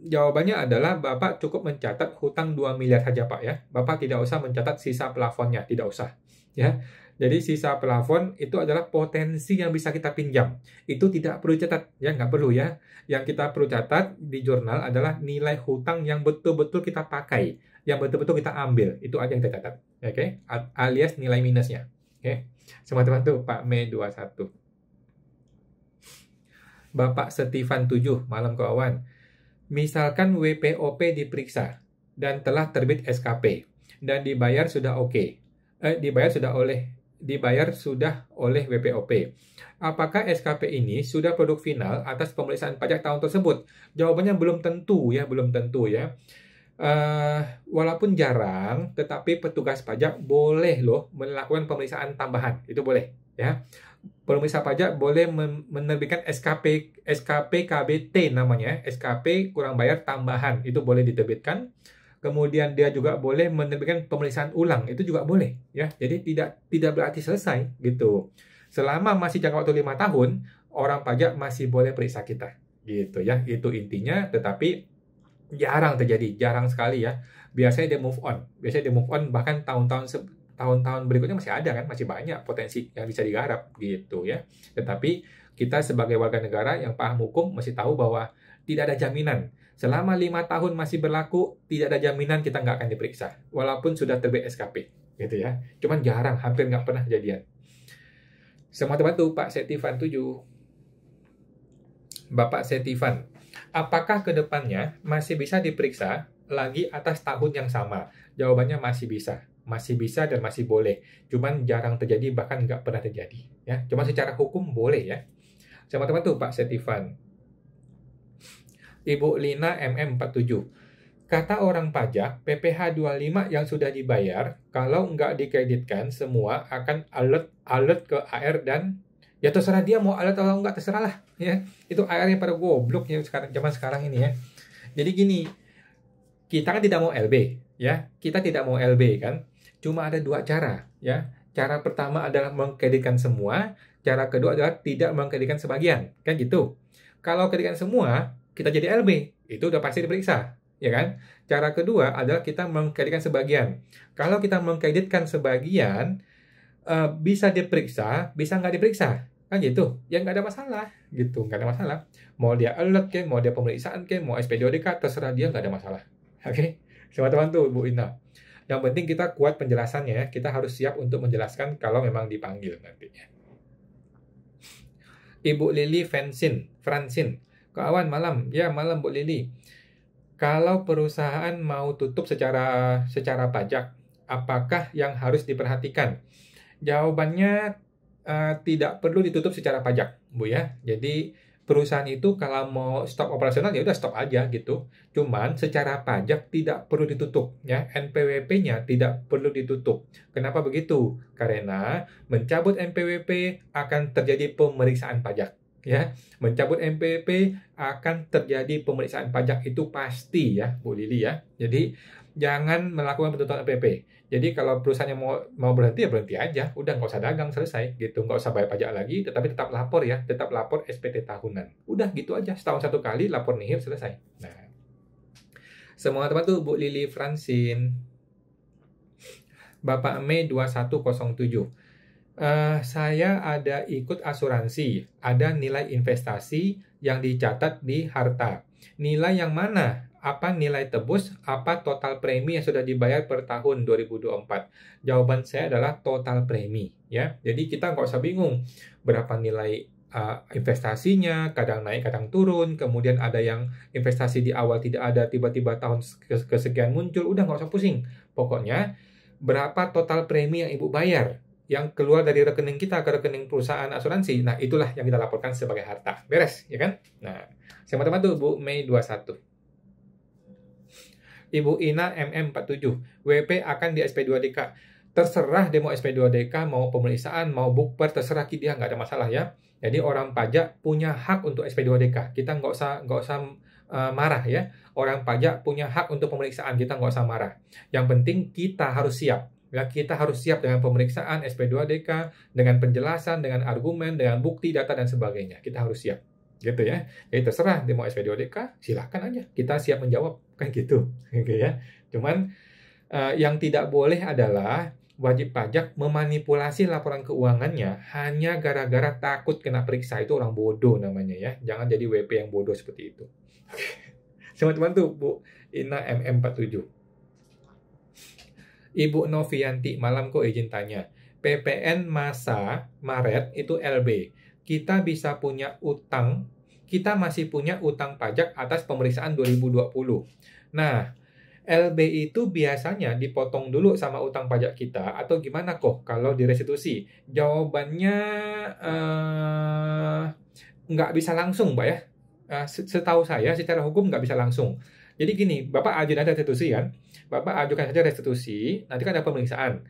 Jawabannya adalah Bapak cukup mencatat hutang 2 miliar saja Pak ya. Bapak tidak usah mencatat sisa plafonnya, tidak usah. Ya. Jadi sisa plafon itu adalah potensi yang bisa kita pinjam. Itu tidak perlu catat, ya nggak perlu ya. Yang kita perlu catat di jurnal adalah nilai hutang yang betul-betul kita pakai, yang betul-betul kita ambil. Itu aja yang kita catat, oke? Alias nilai minusnya. Oke. Semua teman tuh Pak Mei 21. Bapak Stefan 7, malam kawan. Misalkan WPOP diperiksa dan telah terbit SKP dan dibayar sudah dibayar sudah oleh WPOP. Apakah SKP ini sudah produk final atas pemeriksaan pajak tahun tersebut? Jawabannya belum tentu ya, belum tentu ya. Walaupun jarang, tetapi petugas pajak boleh loh melakukan pemeriksaan tambahan, itu boleh ya. Pemeriksa pajak boleh menerbitkan SKP KBT namanya, SKP kurang bayar tambahan, itu boleh diterbitkan. Kemudian dia juga boleh menerbitkan pemeriksaan ulang, itu juga boleh ya. Jadi tidak berarti selesai gitu. Selama masih jangka waktu 5 tahun, orang pajak masih boleh periksa kita gitu ya. Itu intinya, tetapi jarang terjadi, jarang sekali ya. Biasanya dia move on, bahkan tahun-tahun berikutnya masih ada kan, masih banyak potensi yang bisa digarap gitu ya. Tetapi kita sebagai warga negara yang paham hukum mesti tahu bahwa tidak ada jaminan. Selama 5 tahun masih berlaku, tidak ada jaminan kita nggak akan diperiksa. Walaupun sudah terbit SKP. Gitu ya. Cuman jarang, hampir nggak pernah kejadian. Semua teman tuh Pak Setivan 7. Bapak Setivan, apakah ke depannya masih bisa diperiksa lagi atas tahun yang sama? Jawabannya masih bisa. masih bisa dan masih boleh. Cuman jarang terjadi, bahkan nggak pernah terjadi. Ya, cuma secara hukum boleh ya. Sama teman tuh Pak Setifan. Ibu Lina MM47. Kata orang pajak, PPh 25 yang sudah dibayar, kalau nggak dikreditkan, semua akan alert ke AR dan ya terserah dia mau alert atau nggak, terserah lah. Ya. Itu AR yang pada goblok ya zaman sekarang ini ya. Jadi gini, kita kan tidak mau LB, ya. Kita tidak mau LB kan. Cuma ada dua cara, ya. Cara pertama adalah mengkreditkan semua, cara kedua adalah tidak mengkreditkan sebagian, kan gitu. Kalau kreditkan semua, kita jadi LB, itu udah pasti diperiksa, ya kan? Cara kedua adalah kita mengkreditkan sebagian. Kalau kita mengkreditkan sebagian, bisa diperiksa, bisa nggak diperiksa, kan gitu. Ya nggak ada masalah, gitu, nggak ada masalah. Mau dia alert ke, mau dia pemeriksaan ke, mau SP2DK, terserah dia, nggak ada masalah. Oke, sama teman tuh Bu Ina. Yang penting kita kuat penjelasannya ya. Kita harus siap untuk menjelaskan kalau memang dipanggil nantinya. Ibu Lili Francine. Kawan malam. Ya, malam Bu Lili. Kalau perusahaan mau tutup secara pajak, apakah yang harus diperhatikan? Jawabannya tidak perlu ditutup secara pajak, Bu ya. Jadi perusahaan itu kalau mau stop operasional ya udah stop aja gitu. Cuman secara pajak tidak perlu ditutup ya. NPWP-nya tidak perlu ditutup. Kenapa begitu? Karena mencabut NPWP akan terjadi pemeriksaan pajak ya. Mencabut NPWP akan terjadi pemeriksaan pajak, itu pasti ya Bu Lili ya. Jadi jangan melakukan penuntutan NPWP. Jadi kalau perusahaannya mau berhenti ya berhenti aja, udah nggak usah dagang, selesai gitu, nggak usah bayar pajak lagi, tetapi tetap lapor ya, tetap lapor SPT tahunan. Udah gitu aja, setahun satu kali lapor nihil, selesai. Nah, semua teman tuh Bu Lili Francine, Bapak Mei 2107. Saya ada ikut asuransi, ada nilai investasi yang dicatat di harta. Nilai yang mana? Apa nilai tebus, apa total premi yang sudah dibayar per tahun 2024? Jawaban saya adalah total premi. Ya, jadi kita nggak usah bingung berapa nilai investasinya, kadang naik, kadang turun. Kemudian ada yang investasi di awal tidak ada, tiba-tiba tahun kesekian muncul. Udah nggak usah pusing. Pokoknya berapa total premi yang Ibu bayar, yang keluar dari rekening kita ke rekening perusahaan asuransi. Nah, itulah yang kita laporkan sebagai harta. Beres, ya kan? Nah, sama teman tuh Bu Mei 21. Ibu Ina MM47, WP akan di SP2DK. Terserah dia mau SP2DK, mau pemeriksaan, mau bukber, terserah dia, nggak ada masalah ya. Jadi orang pajak punya hak untuk SP2DK. Kita nggak usah marah ya. Orang pajak punya hak untuk pemeriksaan, kita nggak usah marah. Yang penting kita harus siap. Ya, kita harus siap dengan pemeriksaan SP2DK, dengan penjelasan, dengan argumen, dengan bukti, data, dan sebagainya. Kita harus siap. Gitu ya. Jadi terserah dia mau SP2DK, silahkan aja. Kita siap menjawab. Kan gitu. Oke ya. Cuman yang tidak boleh adalah wajib pajak memanipulasi laporan keuangannya hanya gara-gara takut kena periksa. Itu orang bodoh namanya ya. Jangan jadi WP yang bodoh seperti itu. Teman-teman tuh Bu Ina MM47. Ibu Novianti, malam kok izin tanya. PPN masa Maret itu LB. Kita bisa punya utang, kita masih punya utang pajak atas pemeriksaan 2020. Nah, LB itu biasanya dipotong dulu sama utang pajak kita atau gimana kok kalau direstitusi? Jawabannya nggak bisa langsung, Mbak ya. Setahu saya secara hukum nggak bisa langsung. Jadi gini, Bapak ajukan restitusi kan? Bapak ajukan saja restitusi, nanti kan ada pemeriksaan.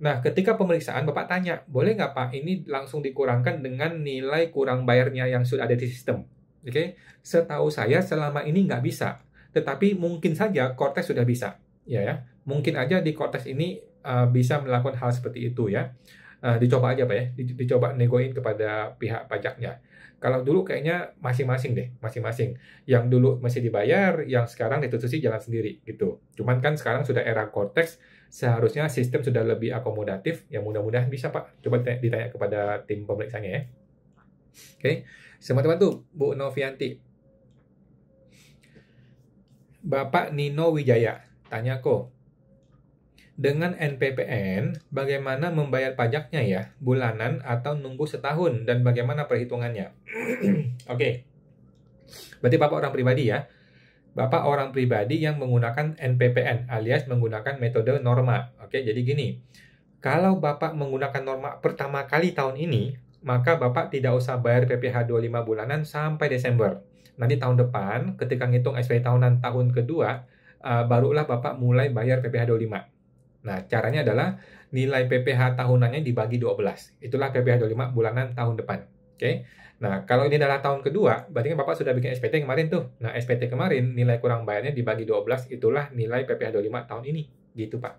Nah, ketika pemeriksaan, Bapak tanya, boleh nggak Pak ini langsung dikurangkan dengan nilai kurang bayarnya yang sudah ada di sistem? Oke, setahu saya selama ini nggak bisa. Tetapi mungkin saja Kortes sudah bisa. Ya. Mungkin aja di Kortes ini bisa melakukan hal seperti itu ya. Dicoba aja Pak ya, dicoba negoin kepada pihak pajaknya. Kalau dulu kayaknya masing-masing deh, masing-masing. Yang dulu masih dibayar, yang sekarang restitusi jalan sendiri gitu. Cuman kan sekarang sudah era Kortes, seharusnya sistem sudah lebih akomodatif. Ya mudah-mudahan bisa Pak. Coba ditanya kepada tim pemeriksaannya ya. Oke, semua teman tuh Bu Novianti. Bapak Nino Wijaya, tanya kok. Dengan NPPN, bagaimana membayar pajaknya ya? Bulanan atau nunggu setahun? Dan bagaimana perhitungannya? Oke. Berarti Bapak orang pribadi ya. Bapak orang pribadi yang menggunakan NPPN alias menggunakan metode norma. Oke, jadi gini. Kalau Bapak menggunakan norma pertama kali tahun ini, maka Bapak tidak usah bayar PPh 25 bulanan sampai Desember. Nanti tahun depan, ketika ngitung SPT tahunan tahun kedua, barulah Bapak mulai bayar PPh 25. Nah, caranya adalah nilai PPh tahunannya dibagi 12. Itulah PPh 25 bulanan tahun depan. Oke. Nah, kalau ini adalah tahun kedua, berarti kan Bapak sudah bikin SPT kemarin tuh. Nah, SPT kemarin nilai kurang bayarnya dibagi 12, itulah nilai PPh 25 tahun ini. Gitu, Pak.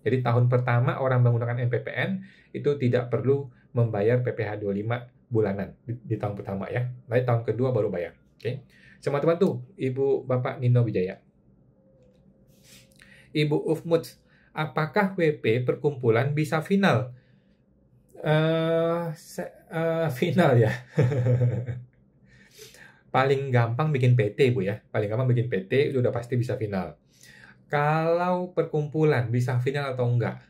Jadi tahun pertama orang menggunakan NPPN itu tidak perlu membayar PPh 25 bulanan di tahun pertama ya. Nanti tahun kedua baru bayar. Oke. Sama teman tuh, Ibu Bapak Nino Wijaya. Ibu Ufmuts, apakah WP perkumpulan bisa final? Final ya. Paling gampang bikin PT, Bu ya. Paling gampang bikin PT itu udah pasti bisa final. Kalau perkumpulan bisa final atau enggak?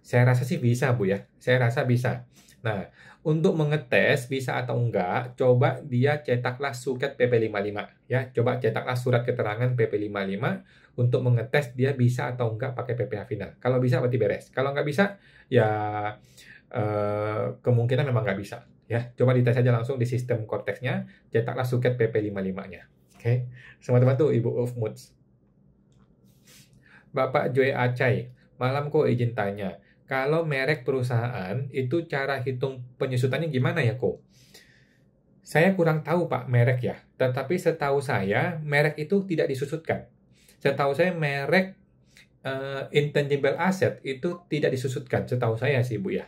Saya rasa sih bisa, Bu ya. Saya rasa bisa. Nah, untuk mengetes bisa atau enggak, coba dia cetaklah suket PP55 ya. Coba cetaklah surat keterangan PP55 untuk mengetes dia bisa atau enggak pakai PPh final. Kalau bisa berarti beres. Kalau enggak bisa, ya kemungkinan memang nggak bisa. Ya, coba dites saja langsung di sistem Cortex-nya, cetaklah suket PP55-nya. Oke, sama teman tuh Ibu Ufmuts. Bapak Joy Acai, malam kok izin tanya, kalau merek perusahaan itu cara hitung penyusutannya gimana ya kok? Saya kurang tahu Pak merek ya, tetapi setahu saya merek itu tidak disusutkan. Setahu saya merek intangible asset itu tidak disusutkan, setahu saya sih Bu ya.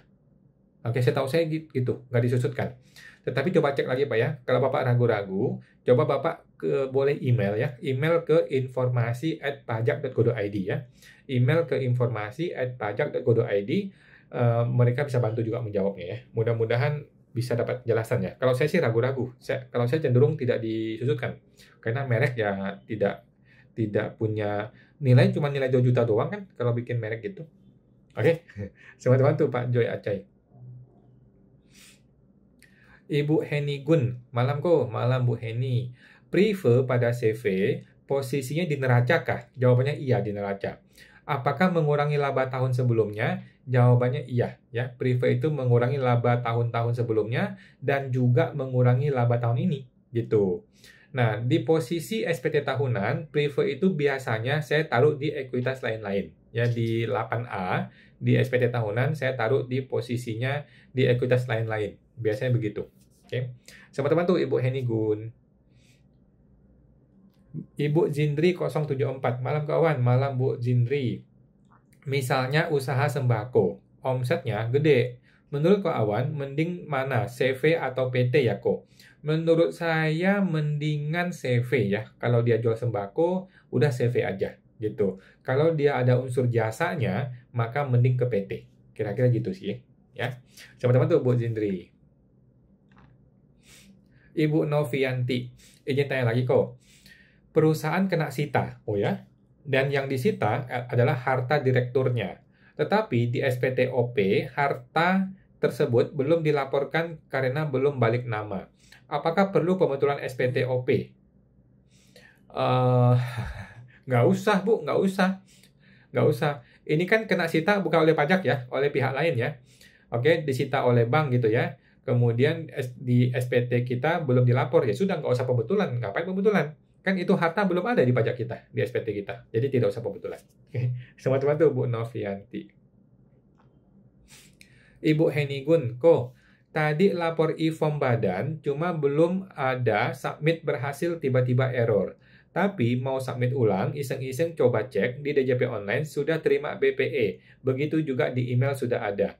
Oke, setahu saya gitu, nggak disusutkan. Tetapi coba cek lagi Pak ya, kalau Bapak ragu-ragu, coba Bapak boleh email ya, email ke informasi@pajak.go.id ya, email ke informasi@pajak.go.id, mereka bisa bantu juga menjawabnya ya. Mudah-mudahan bisa dapat penjelasan ya. Kalau saya sih ragu-ragu, kalau saya cenderung tidak disusutkan, karena merek ya tidak punya nilai, cuma nilai 2 juta doang kan, kalau bikin merek gitu. Oke, sama-sama tuh Pak Joy Acai. Ibu Heni Gun, malam kok, malam Bu Heni. Prefer pada CV, posisinya di neraca kah? Jawabannya iya di neraca. Apakah mengurangi laba tahun sebelumnya? Jawabannya iya. Ya, prefer itu mengurangi laba tahun-tahun sebelumnya dan juga mengurangi laba tahun ini, gitu. Nah, di posisi SPT tahunan, prefer itu biasanya saya taruh di ekuitas lain-lain. Ya, di 8A, di SPT tahunan saya taruh di posisinya di ekuitas lain-lain. Biasanya begitu. Oke. Sama teman tuh Ibu Heni Gun. Ibu Zindri 074. Malam kawan, malam Bu Zindri. Misalnya usaha sembako, omsetnya gede. Menurut Ko Awan, mending mana? CV atau PT ya Ko? Menurut saya mendingan CV ya. Kalau dia jual sembako, udah CV aja gitu. Kalau dia ada unsur jasanya, maka mending ke PT. Kira-kira gitu sih ya. Sama-sama tuh Bu Zindri. Ibu Novianti, izin tanya lagi kok. Perusahaan kena sita, oh ya? Dan yang disita adalah harta direkturnya. Tetapi di SPTOP, harta tersebut belum dilaporkan karena belum balik nama. Apakah perlu pembetulan SPTOP? Nggak usah, Bu, nggak usah. Nggak usah. Ini kan kena sita bukan oleh pajak ya, oleh pihak lain ya. Oke, disita oleh bank gitu ya. Kemudian di SPT kita belum dilapor, ya sudah nggak usah pembetulan. Ngapain pembetulan? Kan itu harta belum ada di pajak kita, di SPT kita. Jadi tidak usah pembetulan. Oke, sama teman tuh Bu Novianti. Ibu Heni Gun, kok tadi lapor e-form badan, cuma belum ada submit berhasil tiba-tiba error. Tapi mau submit ulang, iseng-iseng coba cek di DJP online sudah terima BPE. Begitu juga di email sudah ada.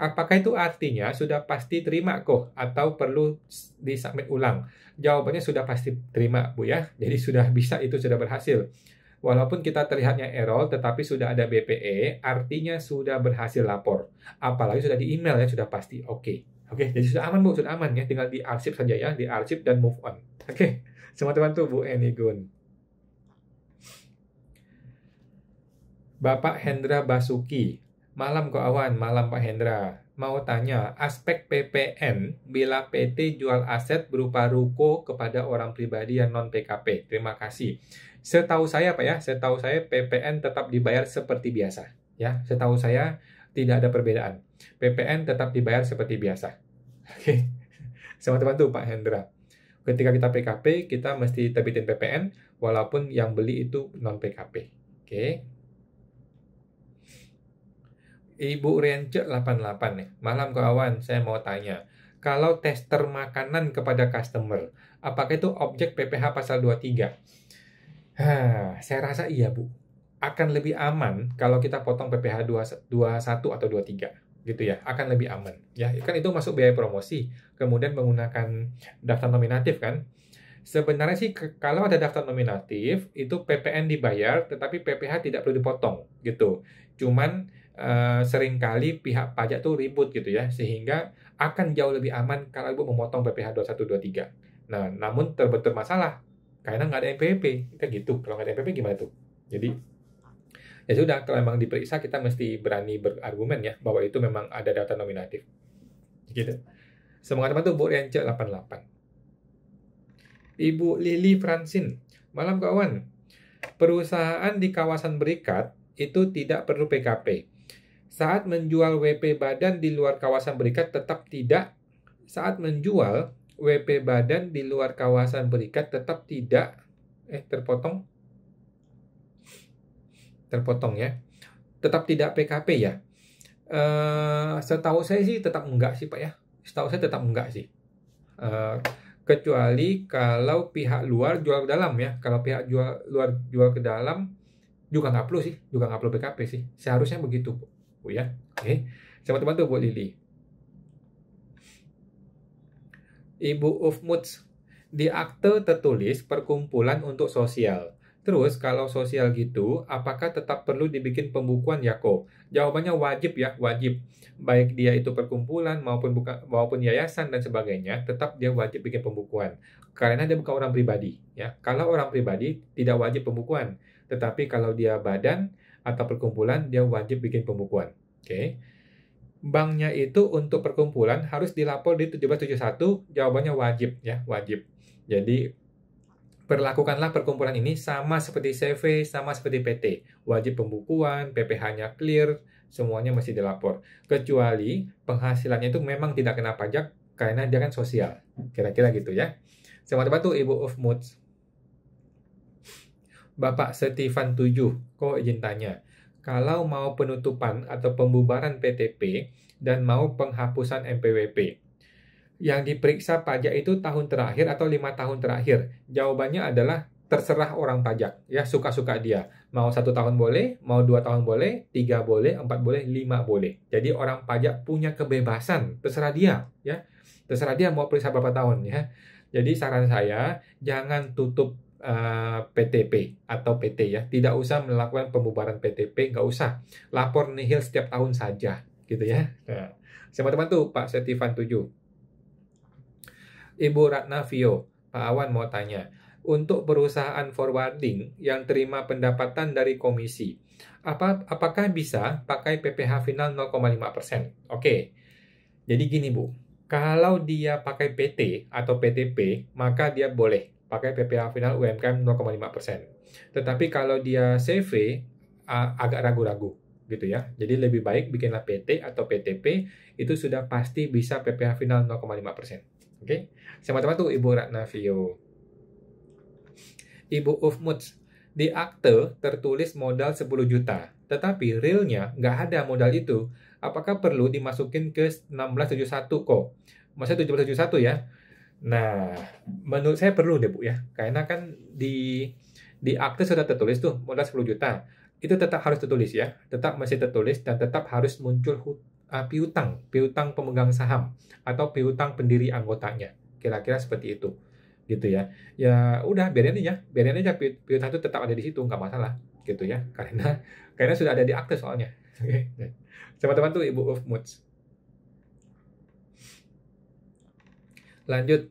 Apakah itu artinya sudah pasti terima kok atau perlu disubmit ulang? Jawabannya sudah pasti terima, Bu ya. Jadi sudah bisa, itu sudah berhasil. Walaupun kita terlihatnya error tetapi sudah ada BPE, artinya sudah berhasil lapor. Apalagi sudah di email ya, sudah pasti oke. Oke, jadi sudah aman Bu, sudah aman ya, tinggal diarsip saja ya, diarsip dan move on. Oke. Semua teman tuh Bu Eni Gun. Bapak Hendra Basuki. Malam kok Awan, malam Pak Hendra. mau tanya, aspek PPN bila PT jual aset berupa ruko kepada orang pribadi yang non-PKP. Terima kasih. Setahu saya Pak ya, setahu saya PPN tetap dibayar seperti biasa. Ya, setahu saya tidak ada perbedaan. PPN tetap dibayar seperti biasa. Oke. Sama teman tuh Pak Hendra. Ketika kita PKP, kita mesti terbitin PPN walaupun yang beli itu non-PKP. Oke. Ibu Rence 88 nih. Malam kawan, saya mau tanya. Kalau tester makanan kepada customer, apakah itu objek PPh pasal 23? Saya rasa iya, Bu. Akan lebih aman kalau kita potong PPh 21 atau 23 gitu ya. Akan lebih aman. Ya, kan itu masuk biaya promosi, kemudian menggunakan daftar nominatif kan. Sebenarnya sih kalau ada daftar nominatif itu PPN dibayar tetapi PPh tidak perlu dipotong gitu. Cuman seringkali pihak pajak tuh ribut gitu ya, sehingga akan jauh lebih aman kalau Ibu memotong PPh 21, 23. Nah, namun bermasalah karena nggak ada NPWP, kan gitu. Kalau nggak ada NPWP gimana tuh? Jadi, ya sudah, kalau memang diperiksa kita mesti berani berargumen ya, bahwa itu memang ada daftar nominatif. Gitu. Semangat teman tuh Bu Rence 88. Ibu Lili Francine, malam kawan. Perusahaan di kawasan berikat itu tidak perlu PKP. Saat menjual WP badan di luar kawasan berikat tetap tidak. Saat menjual WP badan di luar kawasan berikat tetap tidak. Terpotong. Terpotong ya. Tetap tidak PKP ya. Setahu saya sih tetap enggak sih Pak ya. Setahu saya tetap enggak sih. Kecuali kalau pihak luar jual ke dalam ya. Kalau pihak luar jual ke dalam juga nggak perlu sih. Juga nggak perlu PKP sih. Seharusnya begitu Bu ya. Oke. Sama teman tuh Bu Lili. Ibu Ufmuts, di akte tertulis perkumpulan untuk sosial. Terus kalau sosial gitu, apakah tetap perlu dibikin pembukuan ya kok? Jawabannya wajib ya, wajib. Baik dia itu perkumpulan maupun yayasan dan sebagainya, tetap dia wajib bikin pembukuan. Karena dia bukan orang pribadi ya. Kalau orang pribadi tidak wajib pembukuan, tetapi kalau dia badan atau perkumpulan dia wajib bikin pembukuan. Oke. Banknya itu untuk perkumpulan harus dilapor di 1771, jawabannya wajib ya, wajib. Jadi perlakukanlah perkumpulan ini sama seperti CV, sama seperti PT. Wajib pembukuan, PPh-nya clear, semuanya mesti dilapor. Kecuali penghasilannya itu memang tidak kena pajak karena dia kan sosial. Kira-kira gitu ya. Selamat tuh Ibu Ufmuts. Bapak Stefan 7, kok izin tanya. Kalau mau penutupan atau pembubaran PTP dan mau penghapusan NPWP, yang diperiksa pajak itu tahun terakhir atau 5 tahun terakhir? Jawabannya adalah terserah orang pajak, ya suka-suka dia. Mau 1 tahun boleh, mau 2 tahun boleh, 3 boleh, 4 boleh, 5 boleh. Jadi orang pajak punya kebebasan, terserah dia, ya. Terserah dia mau periksa berapa tahun, ya. Jadi saran saya jangan tutup PTP atau PT ya, tidak usah melakukan pembubaran PTP, nggak usah lapor nihil setiap tahun saja gitu ya. Nah, sama teman tuh Pak Stefan 7. Ibu Ratna Vio, Pak Awan mau tanya, untuk perusahaan forwarding yang terima pendapatan dari komisi, apakah bisa pakai PPh final 0,5%? Oke, jadi gini Bu, kalau dia pakai PT atau PTP, maka dia boleh pakai PPh final UMKM 0,5%. Tetapi kalau dia CV, agak ragu-ragu gitu ya. Jadi lebih baik bikinlah PT atau PTP, itu sudah pasti bisa PPh final 0,5%. Oke, sama-sama tuh Ibu Ratna Vio. Ibu Ufmuts, di akte tertulis modal 10 juta, tetapi realnya nggak ada modal itu. Apakah perlu dimasukin ke 1671 kok? Maksudnya 1771 ya? Nah, menurut saya perlu deh Bu ya. Karena kan di akte sudah tertulis tuh modal 10 juta. Itu tetap harus tertulis ya. Tetap masih tertulis dan tetap harus muncul piutang pemegang saham atau piutang pendiri anggotanya. Kira-kira seperti itu. Gitu ya. Ya udah biarin aja piutang itu tetap ada di situ, nggak masalah gitu ya. Karena sudah ada di akte soalnya. Oke. Teman-teman tuh Ibu Ufmuts. Lanjut,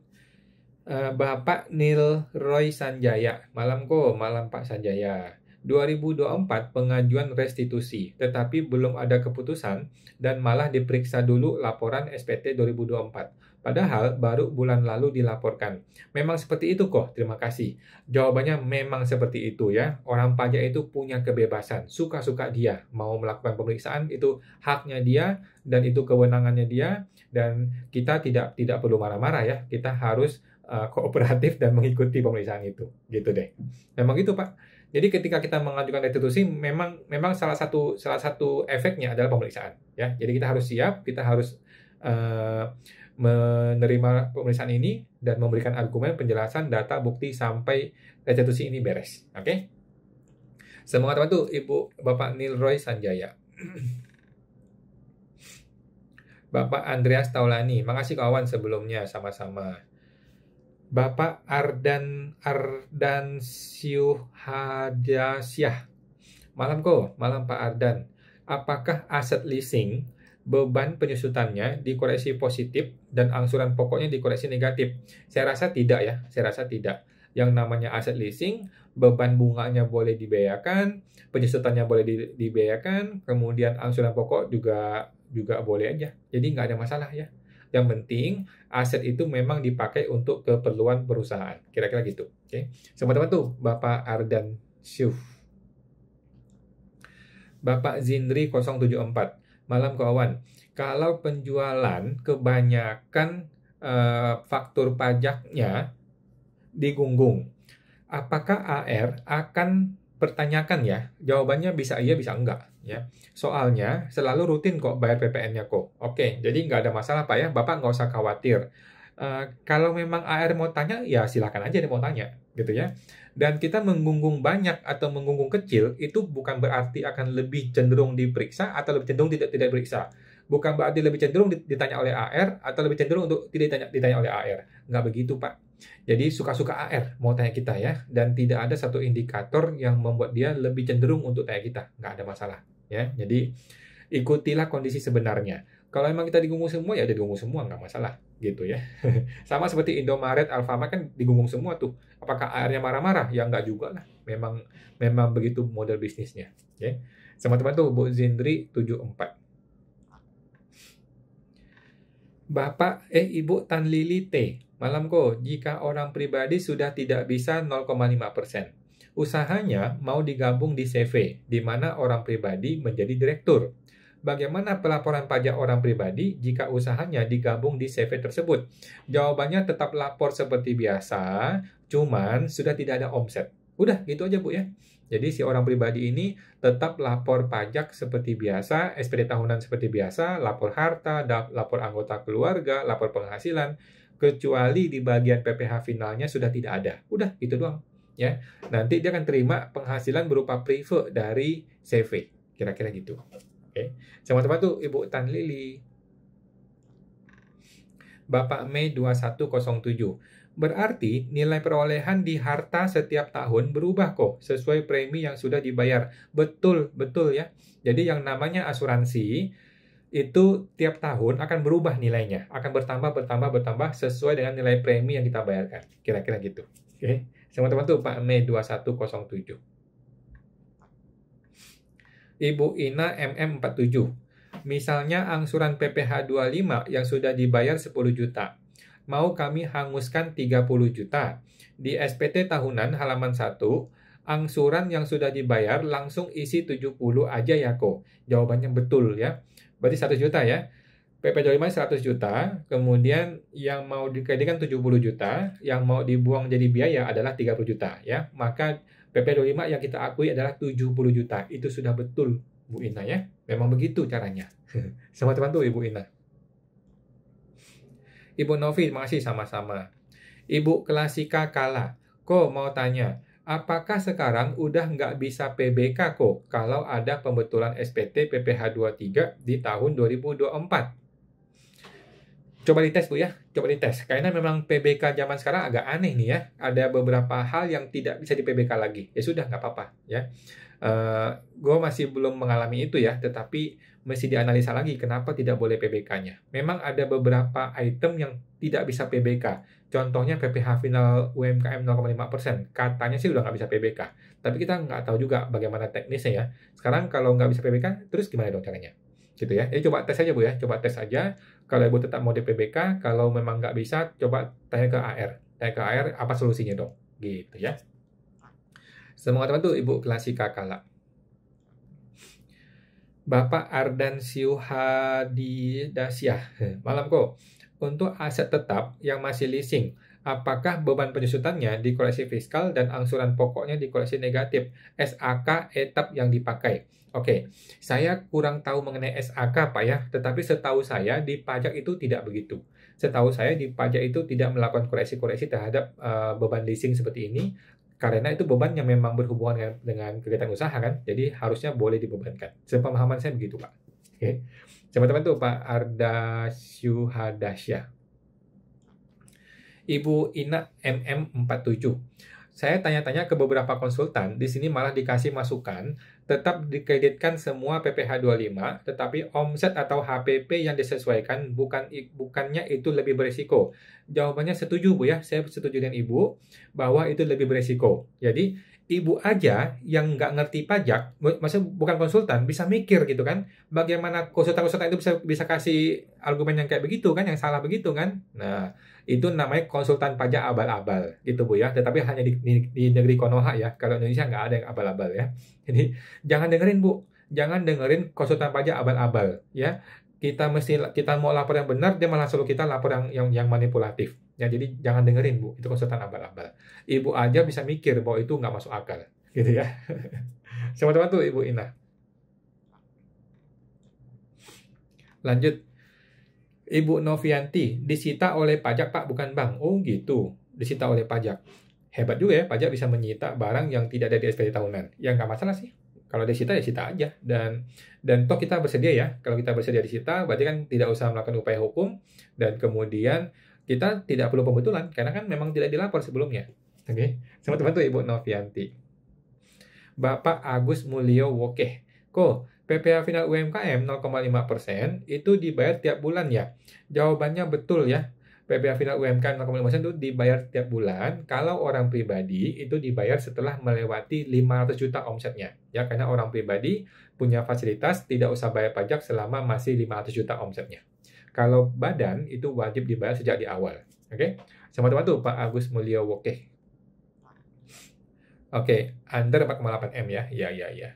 Bapak Nil Roy Sanjaya. Malam kok, malam Pak Sanjaya. 2024 pengajuan restitusi, tetapi belum ada keputusan dan malah diperiksa dulu laporan SPT 2024. Padahal baru bulan lalu dilaporkan. Memang seperti itu kok, terima kasih. Jawabannya memang seperti itu ya. Orang pajak itu punya kebebasan, suka-suka dia. Mau melakukan pemeriksaan itu haknya dia dan itu kewenangannya dia. Dan kita tidak perlu marah-marah ya. Kita harus kooperatif dan mengikuti pemeriksaan itu. Gitu deh. Memang gitu Pak. Jadi ketika kita mengajukan restitusi memang salah satu efeknya adalah pemeriksaan ya. Jadi kita harus siap, kita harus menerima pemeriksaan ini dan memberikan argumen, penjelasan, data, bukti sampai restitusi ini beres. Oke? Semoga teman tuh Ibu Bapak Nilroy Sanjaya. Bapak Andreas Taulani, makasih kawan sebelumnya sama-sama. Bapak Ardan Syuhadasyah. Malam malam Pak Ardan. Apakah aset leasing beban penyusutannya dikoreksi positif dan angsuran pokoknya dikoreksi negatif? Saya rasa tidak ya, saya rasa tidak. Yang namanya aset leasing, beban bunganya boleh dibayarkan, penyusutannya boleh dibayarkan, kemudian angsuran pokok juga boleh aja. Jadi nggak ada masalah ya. Yang penting aset itu memang dipakai untuk keperluan perusahaan. Kira-kira gitu. Oke. Semua teman tuh Bapak Ardan Syuf. Bapak Zindri 074. Malam kawan. Kalau penjualan kebanyakan faktur pajaknya digunggung, apakah AR akan pertanyakan ya? Jawabannya bisa iya, bisa enggak. Ya, soalnya selalu rutin kok bayar PPN-nya kok. Oke, jadi nggak ada masalah Pak ya, Bapak nggak usah khawatir. Kalau memang AR mau tanya, ya silakan aja dia mau tanya, gitu ya. Dan kita menggunggung banyak atau menggunggung kecil, itu bukan berarti akan lebih cenderung diperiksa atau lebih cenderung tidak diperiksa. Bukan berarti lebih cenderung ditanya oleh AR atau lebih cenderung untuk tidak ditanya oleh AR. Nggak begitu Pak. Jadi suka-suka AR mau tanya kita ya, dan tidak ada satu indikator yang membuat dia lebih cenderung untuk tanya kita. Nggak ada masalah. Ya, jadi ikutilah kondisi sebenarnya. Kalau memang kita digunggung semua, ya udah digunggung semua, nggak masalah, gitu ya. Sama seperti Indomaret, Alfamart kan digunggung semua tuh. Apakah AR-nya marah-marah? Ya nggak juga lah. Memang begitu model bisnisnya. Ya. Sama teman tuh, Bu Zindri 74. Bapak, Ibu Tan Lili T. Malam kok, jika orang pribadi sudah tidak bisa 0,5%. Usahanya mau digabung di CV, di mana orang pribadi menjadi direktur. Bagaimana pelaporan pajak orang pribadi jika usahanya digabung di CV tersebut? Jawabannya tetap lapor seperti biasa, cuman sudah tidak ada omset. Udah, gitu aja Bu ya. Jadi si orang pribadi ini tetap lapor pajak seperti biasa, SPD tahunan seperti biasa, lapor harta, lapor anggota keluarga, lapor penghasilan, kecuali di bagian PPh finalnya sudah tidak ada. Udah, gitu doang. Ya, nanti dia akan terima penghasilan berupa private dari CV. Kira-kira gitu. Oke. Sama teman tuh Ibu Tan Lili. Bapak Mei 2107. Berarti nilai perolehan di harta setiap tahun berubah kok sesuai premi yang sudah dibayar. Betul ya. Jadi yang namanya asuransi itu tiap tahun akan berubah nilainya, akan bertambah sesuai dengan nilai premi yang kita bayarkan. Kira-kira gitu. Oke. Teman-teman tuh Pak Mei 2107. Ibu Ina MM47. Misalnya angsuran PPh 25 yang sudah dibayar 10 juta. Mau kami hanguskan 30 juta. Di SPT tahunan halaman 1, angsuran yang sudah dibayar langsung isi 70 aja ya kok. Jawabannya betul ya. Berarti 100 juta ya. PP 25 100 juta, kemudian yang mau dikreditkan 70 juta, yang mau dibuang jadi biaya adalah 30 juta ya. Maka PP 25 yang kita akui adalah 70 juta. Itu sudah betul Bu Ina ya. Memang begitu caranya. Sama teman tuh Ibu Ina. Ibu Novi, makasih sama-sama. Ibu Klasika Kala, kok mau tanya, apakah sekarang udah nggak bisa PBK kok kalau ada pembetulan SPT PPh 23 di tahun 2024? Coba dites Bu ya, coba dites. Karena memang PBK zaman sekarang agak aneh nih ya. Ada beberapa hal yang tidak bisa di PBK lagi. Ya sudah, nggak apa-apa ya. Gue masih belum mengalami itu ya, tetapi mesti dianalisa lagi kenapa tidak boleh PBK-nya. Memang ada beberapa item yang tidak bisa PBK. Contohnya PPh final UMKM 0,5%. Katanya sih udah nggak bisa PBK. Tapi kita nggak tahu juga bagaimana teknisnya ya. Sekarang kalau nggak bisa PBK, terus gimana dong caranya? Gitu ya. Jadi coba tes aja Bu ya. Coba tes aja. Kalau Ibu tetap mau di PBK, kalau memang nggak bisa, coba tanya ke AR. Tanya ke AR, apa solusinya dong? Gitu ya. Semoga teman-teman tuh Ibu Klasika Kala. Bapak Ardan Siuhadidasyah. Malam kok. Untuk aset tetap yang masih leasing, apakah beban penyusutannya di koleksi fiskal dan angsuran pokoknya di koleksi negatif? SAK etap yang dipakai. Oke, saya kurang tahu mengenai SAK Pak ya, tetapi setahu saya di pajak itu tidak begitu. Setahu saya di pajak itu tidak melakukan koreksi-koreksi terhadap beban leasing seperti ini, karena itu beban yang memang berhubungan dengan kegiatan usaha kan, jadi harusnya boleh dibebankan. Sepemahaman saya begitu Pak. Oke, teman-teman tuh Pak Arda Syuhadasya. Ibu Ina MM47. Saya tanya-tanya ke beberapa konsultan, di sini malah dikasih masukan, tetap dikreditkan semua PPh 25, tetapi omset atau HPP yang disesuaikan bukannya itu lebih berisiko. Jawabannya setuju Bu ya, saya setuju dengan Ibu bahwa itu lebih berisiko. Jadi Ibu aja yang nggak ngerti pajak, maksudnya bukan konsultan, bisa mikir gitu kan, bagaimana konsultan-konsultan itu bisa kasih argumen yang kayak begitu kan, yang salah begitu kan. Nah, itu namanya konsultan pajak abal-abal gitu Bu ya, tetapi hanya di negeri Konoha ya, kalau Indonesia nggak ada yang abal-abal ya. Jadi jangan dengerin Bu, jangan dengerin konsultan pajak abal-abal ya. Kita mau lapor yang benar, dia malah suruh kita lapor yang manipulatif. Ya, jadi jangan dengerin Bu, itu konsultan abal-abal. Ibu aja bisa mikir bahwa itu nggak masuk akal, gitu ya. Sama teman tuh Ibu Ina. Lanjut. Ibu Novianti, disita oleh pajak Pak, bukan bank. Oh gitu, disita oleh pajak. Hebat juga ya, pajak bisa menyita barang yang tidak ada di SPT tahunan. Ya nggak masalah sih. Kalau disita ya sita aja. Dan toh kita bersedia ya. Kalau kita bersedia disita, berarti kan tidak usah melakukan upaya hukum. Dan kemudian kita tidak perlu pembetulan, karena kan memang tidak dilapor sebelumnya. Oke, sama teman tuh Ibu Novianti. Bapak Agus Mulyo Wokeh. PPh final UMKM 0,5% itu dibayar tiap bulan ya? Jawabannya betul ya. PPh final UMKM 0,5% itu dibayar tiap bulan. Kalau orang pribadi itu dibayar setelah melewati 500 juta omsetnya. Ya, karena orang pribadi punya fasilitas tidak usah bayar pajak selama masih 500 juta omsetnya. Kalau badan itu wajib dibayar sejak di awal. Oke? Sama teman tuh Pak Agus Mulyo Wokeh. Oke, under 4,8 M ya. Ya.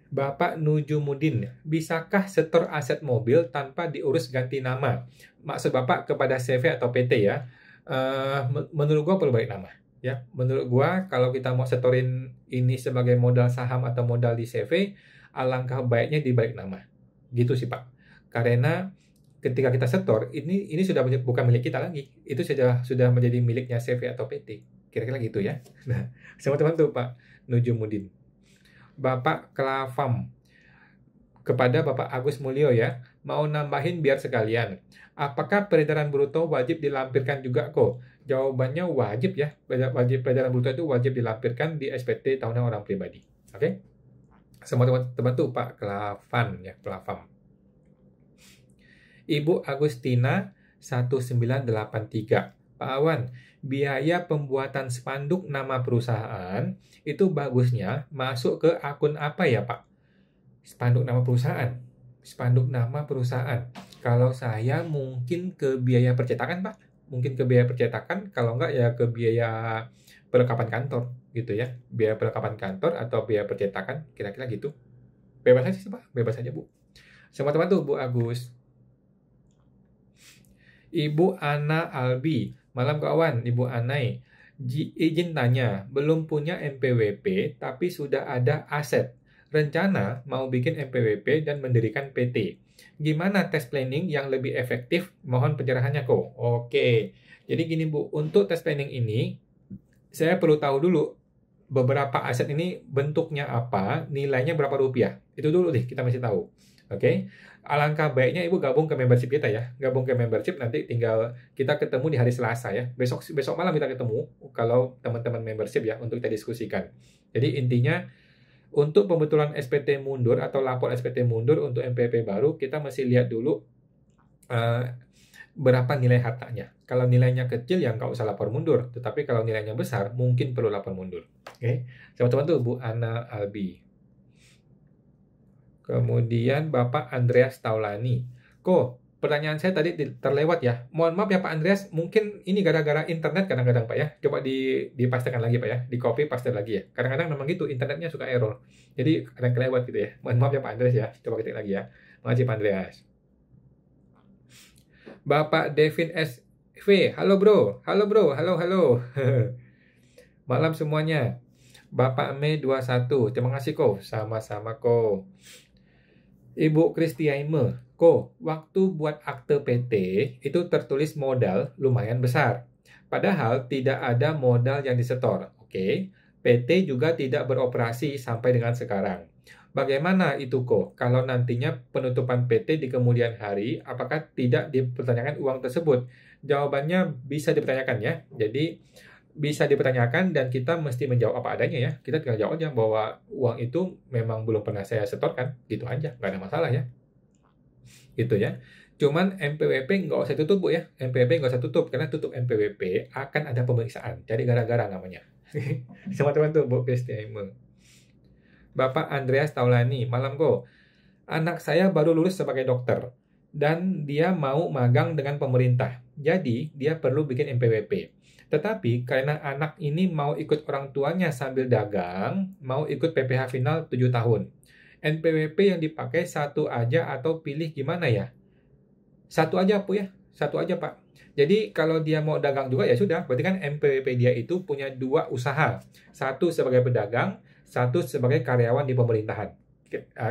Bapak Nujumudin, bisakah setor aset mobil tanpa diurus ganti nama? Maksud Bapak kepada CV atau PT ya? Menurut gua perlu balik nama. Ya, menurut gua kalau kita mau setorin ini sebagai modal saham atau modal di CV, alangkah baiknya dibalik nama. Gitu sih Pak. Karena ketika kita setor, ini sudah bukan milik kita lagi. Itu sudah menjadi miliknya CV atau PT. Kira-kira gitu ya. Nah, sama teman tuh Pak Nujumudin. Bapak Klavam, kepada Bapak Agus Mulyo ya, mau nambahin biar sekalian. Apakah peredaran bruto wajib dilampirkan juga kok? Jawabannya wajib ya. Peredaran bruto itu wajib dilampirkan di SPT tahunan orang pribadi. Oke? Semua teman-teman tuh Pak Klavan ya, Klavam. Ibu Agustina 1983. Pak Awan, biaya pembuatan spanduk nama perusahaan itu bagusnya masuk ke akun apa ya Pak? Spanduk nama perusahaan. Spanduk nama perusahaan. Kalau saya mungkin ke biaya percetakan Pak. Mungkin ke biaya percetakan. Kalau enggak ya ke biaya perlengkapan kantor gitu ya. Biaya perlengkapan kantor atau biaya percetakan. Kira-kira gitu. Bebas aja sih Pak. Bebas aja Bu. Sama teman tuh Bu Agus. Ibu Ana Albi. Malam kawan, Ibu Anai. Izin tanya, belum punya NPWP tapi sudah ada aset. Rencana mau bikin NPWP dan mendirikan PT. Gimana tes planning yang lebih efektif? Mohon pencerahannya kok. Oke, jadi gini Bu, untuk tes planning ini, saya perlu tahu dulu beberapa aset ini bentuknya apa, nilainya berapa rupiah. Itu dulu deh, kita masih tahu. Oke, alangkah baiknya Ibu gabung ke membership kita ya. Gabung ke membership, nanti tinggal kita ketemu di hari Selasa ya. Besok malam kita ketemu kalau teman-teman membership ya, untuk kita diskusikan. Jadi intinya Untuk pembetulan SPT mundur atau lapor SPT mundur untuk MPP baru, kita mesti lihat dulu berapa nilai hartanya. Kalau nilainya kecil ya nggak usah lapor mundur, tetapi kalau nilainya besar mungkin perlu lapor mundur. Oke, teman-teman tuh Bu Ana Albi. Kemudian Bapak Andreas Taulani. Pertanyaan saya tadi terlewat ya. Mohon maaf ya Pak Andreas, mungkin ini gara-gara internet kadang-kadang Pak ya. Coba dipastikan lagi Pak ya, di copy paste lagi ya. Kadang-kadang memang gitu, internetnya suka error. Jadi kadang kelewat gitu ya. Mohon maaf ya Pak Andreas ya. Coba ketik lagi ya. Makasih Pak Andreas. Bapak Devin SV, halo bro, halo. Malam semuanya. Bapak Mei 21, terima kasih sama-sama Ibu Kristiaime, waktu buat akte PT itu tertulis modal lumayan besar. Padahal tidak ada modal yang disetor. Oke, PT juga tidak beroperasi sampai dengan sekarang. Bagaimana itu kalau nantinya penutupan PT di kemudian hari, apakah tidak dipertanyakan uang tersebut? Jawabannya bisa dipertanyakan ya. Jadi bisa dipertanyakan dan kita mesti menjawab apa adanya ya. Kita tinggal jawab aja bahwa uang itu memang belum pernah saya setorkan, gitu aja, nggak ada masalah ya. Gitu ya. Cuman MPWP nggak usah tutup Bu ya. MPWP nggak usah tutup, karena tutup MPWP akan ada pemeriksaan. Jadi gara-gara namanya. Sama teman tuh Bu Kristiaime. Bapak Andreas Taulani, malam Anak saya baru lulus sebagai dokter dan dia mau magang dengan pemerintah. Jadi dia perlu bikin MPWP. Tetapi karena anak ini mau ikut orang tuanya sambil dagang, mau ikut PPh final 7 tahun. NPWP yang dipakai satu aja atau pilih gimana ya? Satu aja Bu ya, satu aja Pak. Jadi kalau dia mau dagang juga ya sudah, berarti kan NPWP dia itu punya 2 usaha. Satu sebagai pedagang, satu sebagai karyawan di pemerintahan,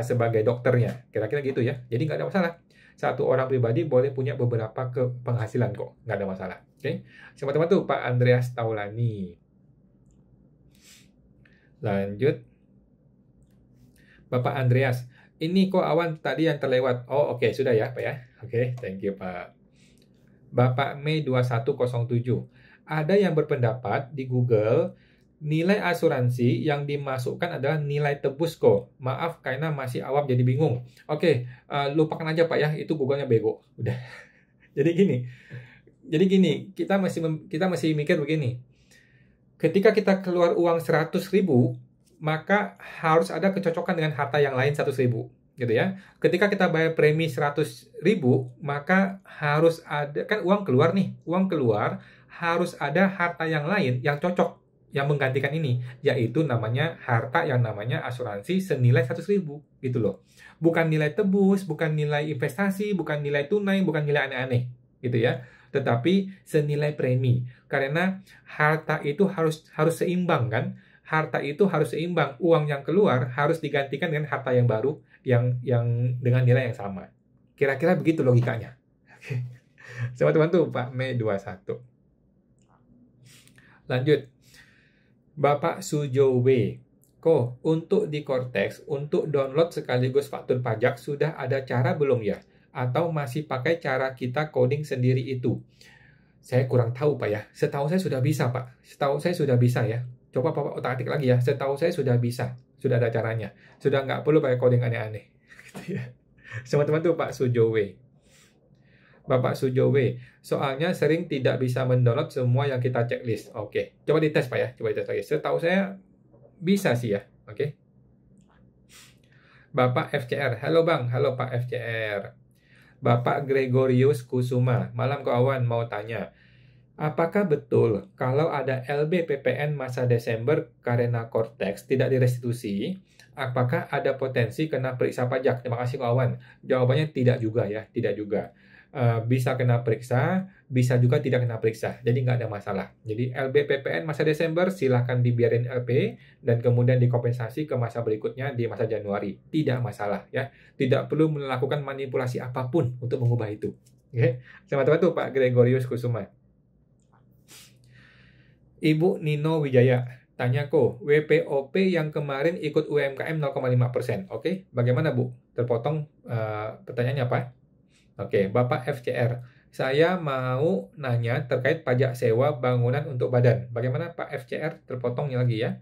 sebagai dokternya. Kira-kira gitu ya. Jadi nggak ada masalah. Satu orang pribadi boleh punya beberapa penghasilan nggak ada masalah. Oke, sama-sama tuh Pak Andreas Taulani. Lanjut, Bapak Andreas. Ini awan tadi yang terlewat. Oh oke, sudah ya Pak ya. Oke, thank you Pak. Bapak Mei 2107. Ada yang berpendapat di Google nilai asuransi yang dimasukkan adalah nilai tebus Maaf karena masih awam jadi bingung. Oke, lupakan aja Pak ya, itu Google-nya bego. Udah. Jadi gini, kita masih mikir begini. Ketika kita keluar uang 100.000, maka harus ada kecocokan dengan harta yang lain 100.000, gitu ya. Ketika kita bayar premi 100.000, maka harus ada, kan uang keluar nih, harus ada harta yang lain yang cocok yang menggantikan ini, yaitu namanya harta yang namanya asuransi senilai 100.000, gitu loh. Bukan nilai tebus, bukan nilai investasi, bukan nilai tunai, bukan nilai aneh-aneh, gitu ya. Tetapi senilai premi. Karena harta itu harus seimbang kan? Harta itu harus seimbang. Uang yang keluar harus digantikan dengan harta yang baru yang dengan nilai yang sama. Kira-kira begitu logikanya. Oke. Sama teman tuh Pak Mei 21. Lanjut. Bapak Sujowe. Untuk di Cortex, untuk download sekaligus faktur pajak sudah ada cara belum ya? Atau masih pakai cara kita coding sendiri itu? Saya kurang tahu Pak ya. Setahu saya sudah bisa Pak. Setahu saya sudah bisa ya. Coba Bapak otak-atik lagi ya. Setahu saya sudah bisa. Sudah ada caranya. Sudah nggak perlu pakai coding aneh-aneh. Gitu ya. Teman-teman tuh Pak Sujowe. Bapak Sujowe. Soalnya sering tidak bisa mendownload semua yang kita checklist. Oke. Coba dites Pak ya. Coba dites lagi. Setahu saya bisa sih ya. Oke. Bapak FCR. Halo Bang. Halo Pak FCR. Bapak Gregorius Kusuma, malam kawan mau tanya, apakah betul kalau ada LBPPN masa Desember karena Cortex tidak direstitusi, apakah ada potensi kena periksa pajak? Terima kasih kawan. Jawabannya tidak juga ya, tidak juga. Bisa kena periksa, bisa juga tidak kena periksa. Jadi nggak ada masalah. Jadi LBPPN masa Desember silahkan dibiarin LP dan kemudian dikompensasi ke masa berikutnya di masa Januari. Tidak masalah ya. Tidak perlu melakukan manipulasi apapun untuk mengubah itu. Oke. Sama-sama tuh Pak Gregorius Kusuma. Ibu Nino Wijaya. Tanya WPOP yang kemarin ikut UMKM 0,5%. Oke, bagaimana Bu? Terpotong pertanyaannya apa? Oke, Bapak FCR, saya mau nanya terkait pajak sewa bangunan untuk badan. Bagaimana Pak FCR? Terpotongnya lagi ya.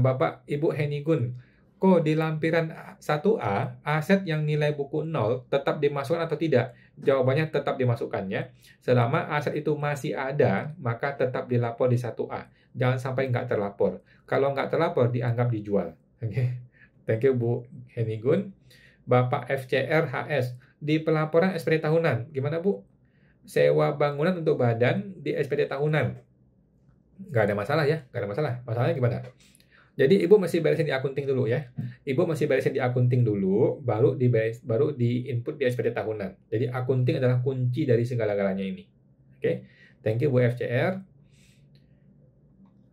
Bapak Ibu Henigun, kok di lampiran 1A, aset yang nilai buku 0 tetap dimasukkan atau tidak? Jawabannya tetap dimasukkannya. Selama aset itu masih ada, maka tetap dilapor di 1A. Jangan sampai nggak terlapor. Kalau nggak terlapor, dianggap dijual. Oke. Thank you, Bu Henigun. Bapak FCR HS, di pelaporan SPD tahunan, gimana Bu? Sewa bangunan untuk badan di SPD tahunan. Nggak ada masalah ya, nggak ada masalah. Masalahnya gimana? Jadi Ibu masih beresin di akunting dulu ya. Ibu masih beresin di akunting dulu, baru di input di SPD tahunan. Jadi akunting adalah kunci dari segala-galanya ini. Oke. Thank you Bu FCR.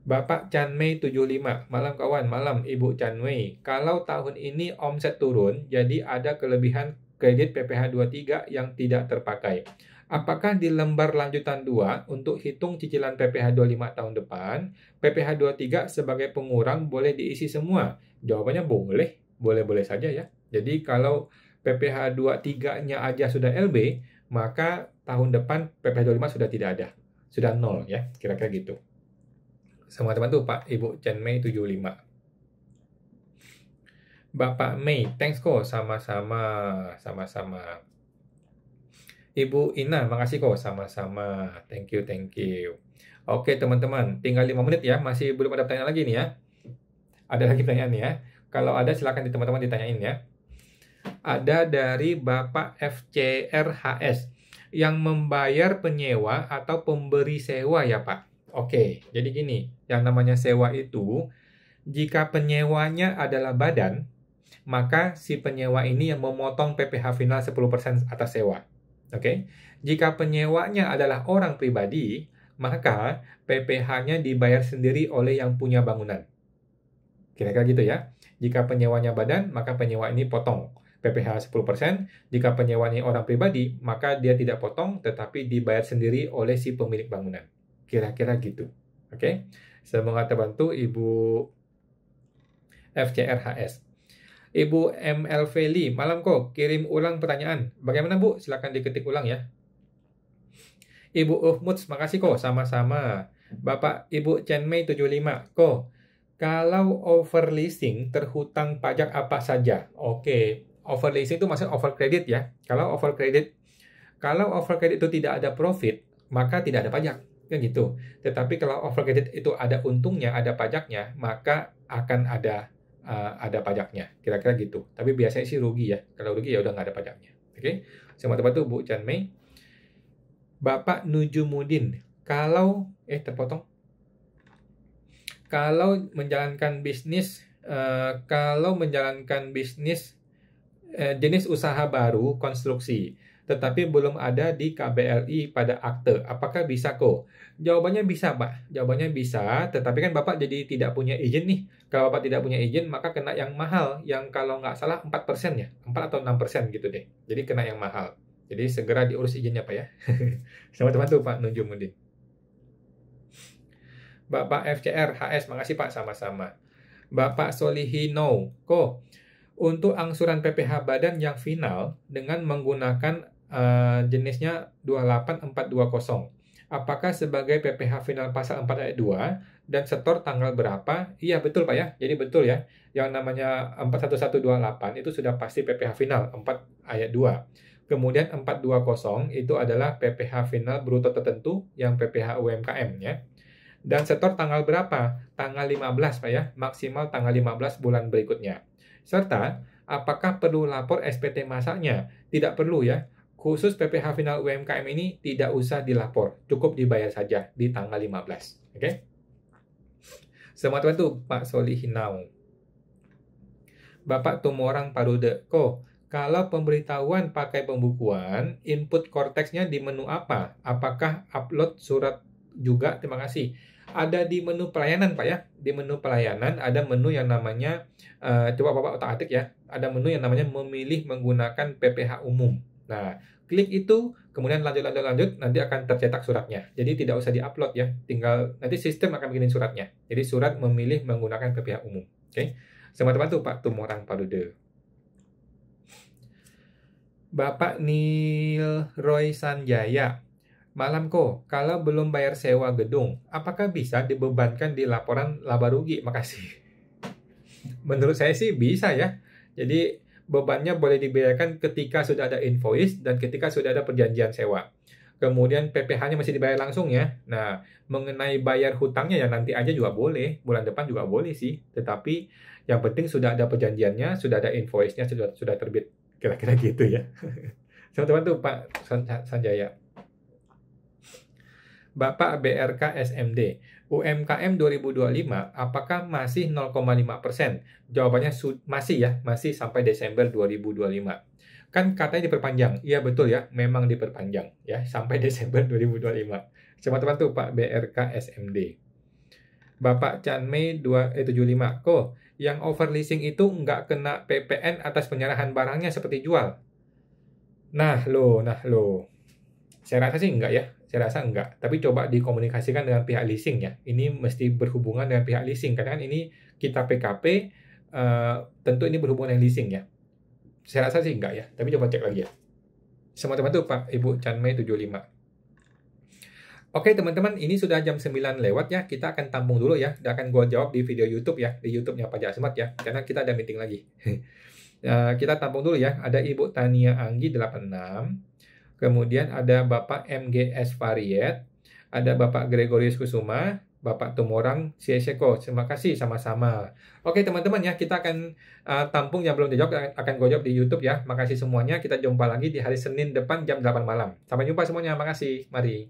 Bapak Chan Mei 75, malam kawan, malam Ibu Chan Mei. Kalau tahun ini omset turun, jadi ada kelebihan kredit PPh 23 yang tidak terpakai. Apakah di lembar lanjutan 2 untuk hitung cicilan PPh 25 tahun depan, PPh 23 sebagai pengurang boleh diisi semua? Jawabannya boleh, boleh-boleh saja ya. Jadi kalau PPh 23-nya aja sudah LB, maka tahun depan PPh 25 sudah tidak ada. Sudah nol ya, kira-kira gitu. Semua teman tuh Pak Ibu Chen Mei 75. Bapak Mei, thanks kok, sama-sama. Ibu Ina, makasih kok, sama-sama. Thank you. Oke teman-teman, tinggal 5 menit ya, masih belum ada pertanyaan lagi nih ya. Ada lagi pertanyaan ya. Kalau ada silakan teman-teman ditanyain ya. Ada dari Bapak FCRHS yang membayar penyewa atau pemberi sewa ya Pak. Oke, jadi gini, yang namanya sewa itu, jika penyewanya adalah badan, maka si penyewa ini yang memotong PPh final 10% atas sewa. Oke, jika penyewanya adalah orang pribadi, maka PPh-nya dibayar sendiri oleh yang punya bangunan. Kira-kira gitu ya. Jika penyewanya badan, maka penyewa ini potong PPh 10%. Jika penyewa ini orang pribadi, maka dia tidak potong, tetapi dibayar sendiri oleh si pemilik bangunan. Kira-kira gitu. Oke. Semoga terbantu Ibu FCRHS. Ibu ML Feli, malam kok, kirim ulang pertanyaan. Bagaimana Bu? Silakan diketik ulang ya. Ibu Uhmuts, makasih kok, sama-sama. Bapak Ibu Chen Mei 75, kok, kalau overleasing terhutang pajak apa saja? Oke, overleasing itu maksudnya over credit ya. Kalau over credit itu tidak ada profit, maka tidak ada pajak. Kan gitu. Tetapi kalau over credit itu ada untungnya, ada pajaknya, maka akan ada pajaknya. Kira-kira gitu. Tapi biasanya sih rugi ya. Kalau rugi ya udah nggak ada pajaknya. Oke. Sama teman-teman Bu Chan Mei. Bapak Nujumudin. Terpotong. Kalau menjalankan bisnis jenis usaha baru konstruksi, tetapi belum ada di KBLI pada akte, apakah bisa kok? Jawabannya bisa, Pak. Jawabannya bisa, tetapi kan Bapak jadi tidak punya izin nih. Kalau Bapak tidak punya izin, maka kena yang mahal, yang kalau nggak salah 4% ya, 4 atau 6% gitu deh. Jadi kena yang mahal. Jadi segera diurus izinnya, Pak ya. Sama-sama tuh, Pak Nujumudin. Bapak FCR HS, makasih Pak, sama-sama. Bapak Solihino, kok untuk angsuran PPh badan yang final dengan menggunakan jenisnya 28420. Apakah sebagai PPh final pasal 4 ayat 2 dan setor tanggal berapa? Iya betul Pak ya. Jadi betul ya. Yang namanya 41128 itu sudah pasti PPh final 4 ayat 2. Kemudian 420 itu adalah PPh final bruto tertentu yang PPh UMKM ya. Dan setor tanggal berapa? Tanggal 15 Pak ya. Maksimal tanggal 15 bulan berikutnya. Serta, apakah perlu lapor SPT masaknya? Tidak perlu ya. Khusus PPh final UMKM ini tidak usah dilapor. Cukup dibayar saja di tanggal 15. Oke? Semua teman tuh Pak Solihinau. Bapak Tumorang Parude. Kalau pemberitahuan pakai pembukuan, input korteksnya di menu apa? Apakah upload surat juga? Terima kasih. Ada di menu pelayanan Pak ya. Di menu pelayanan ada menu yang namanya coba Bapak otak-atik ya. Ada menu yang namanya memilih menggunakan PPh umum. Nah, klik itu kemudian lanjut nanti akan tercetak suratnya. Jadi tidak usah diupload ya. Tinggal nanti sistem akan bikin suratnya. Jadi surat memilih menggunakan PPh umum. Oke. Sama teman tuh Pak Tumorang Parude. Bapak Neil Roy Sanjaya. Malam kok, kalau belum bayar sewa gedung, apakah bisa dibebankan di laporan laba rugi? Makasih. Menurut saya sih bisa ya. Jadi bebannya boleh dibayarkan ketika sudah ada invoice dan ketika sudah ada perjanjian sewa. Kemudian PPh-nya masih dibayar langsung ya. Nah, mengenai bayar hutangnya ya nanti aja juga boleh, bulan depan juga boleh sih. Tetapi yang penting sudah ada perjanjiannya, sudah ada invoice-nya, sudah terbit. Kira-kira gitu ya. Teman-teman tuh Pak Sanjaya. Bapak BRK SMD, UMKM 2025 apakah masih 0,5%? Jawabannya masih ya, masih sampai Desember 2025. Kan katanya diperpanjang. Iya betul ya, memang diperpanjang ya sampai Desember 2025. Teman-teman tuh Pak BRK SMD. Bapak Chanmei 275, kok yang over leasing itu nggak kena PPN atas penyerahan barangnya seperti jual? Nah lo. Saya rasa sih enggak ya. Saya rasa enggak. Tapi coba dikomunikasikan dengan pihak leasing ya. Ini mesti berhubungan dengan pihak leasing. Karena kan ini kita PKP, tentu ini berhubungan dengan leasing ya. Saya rasa sih enggak ya. Tapi coba cek lagi ya. Semua teman tuh Pak Ibu Chanmei 75. Oke teman-teman, ini sudah jam 9 lewat ya. Kita akan tampung dulu ya. Dan akan gua jawab di video YouTube ya. Di YouTube-nya Pajak Smart ya. Karena kita ada meeting lagi. Kita tampung dulu ya. Ada Ibu Tania Anggi 86. Kemudian ada Bapak MGS Variet, ada Bapak Gregorius Kusuma, Bapak Tumorang Sieseko. Terima kasih sama-sama. Oke teman-teman ya, kita akan tampung yang belum dijawab, akan gue jawab di YouTube ya. Makasih semuanya, kita jumpa lagi di hari Senin depan jam 8 malam. Sampai jumpa semuanya, makasih. Mari.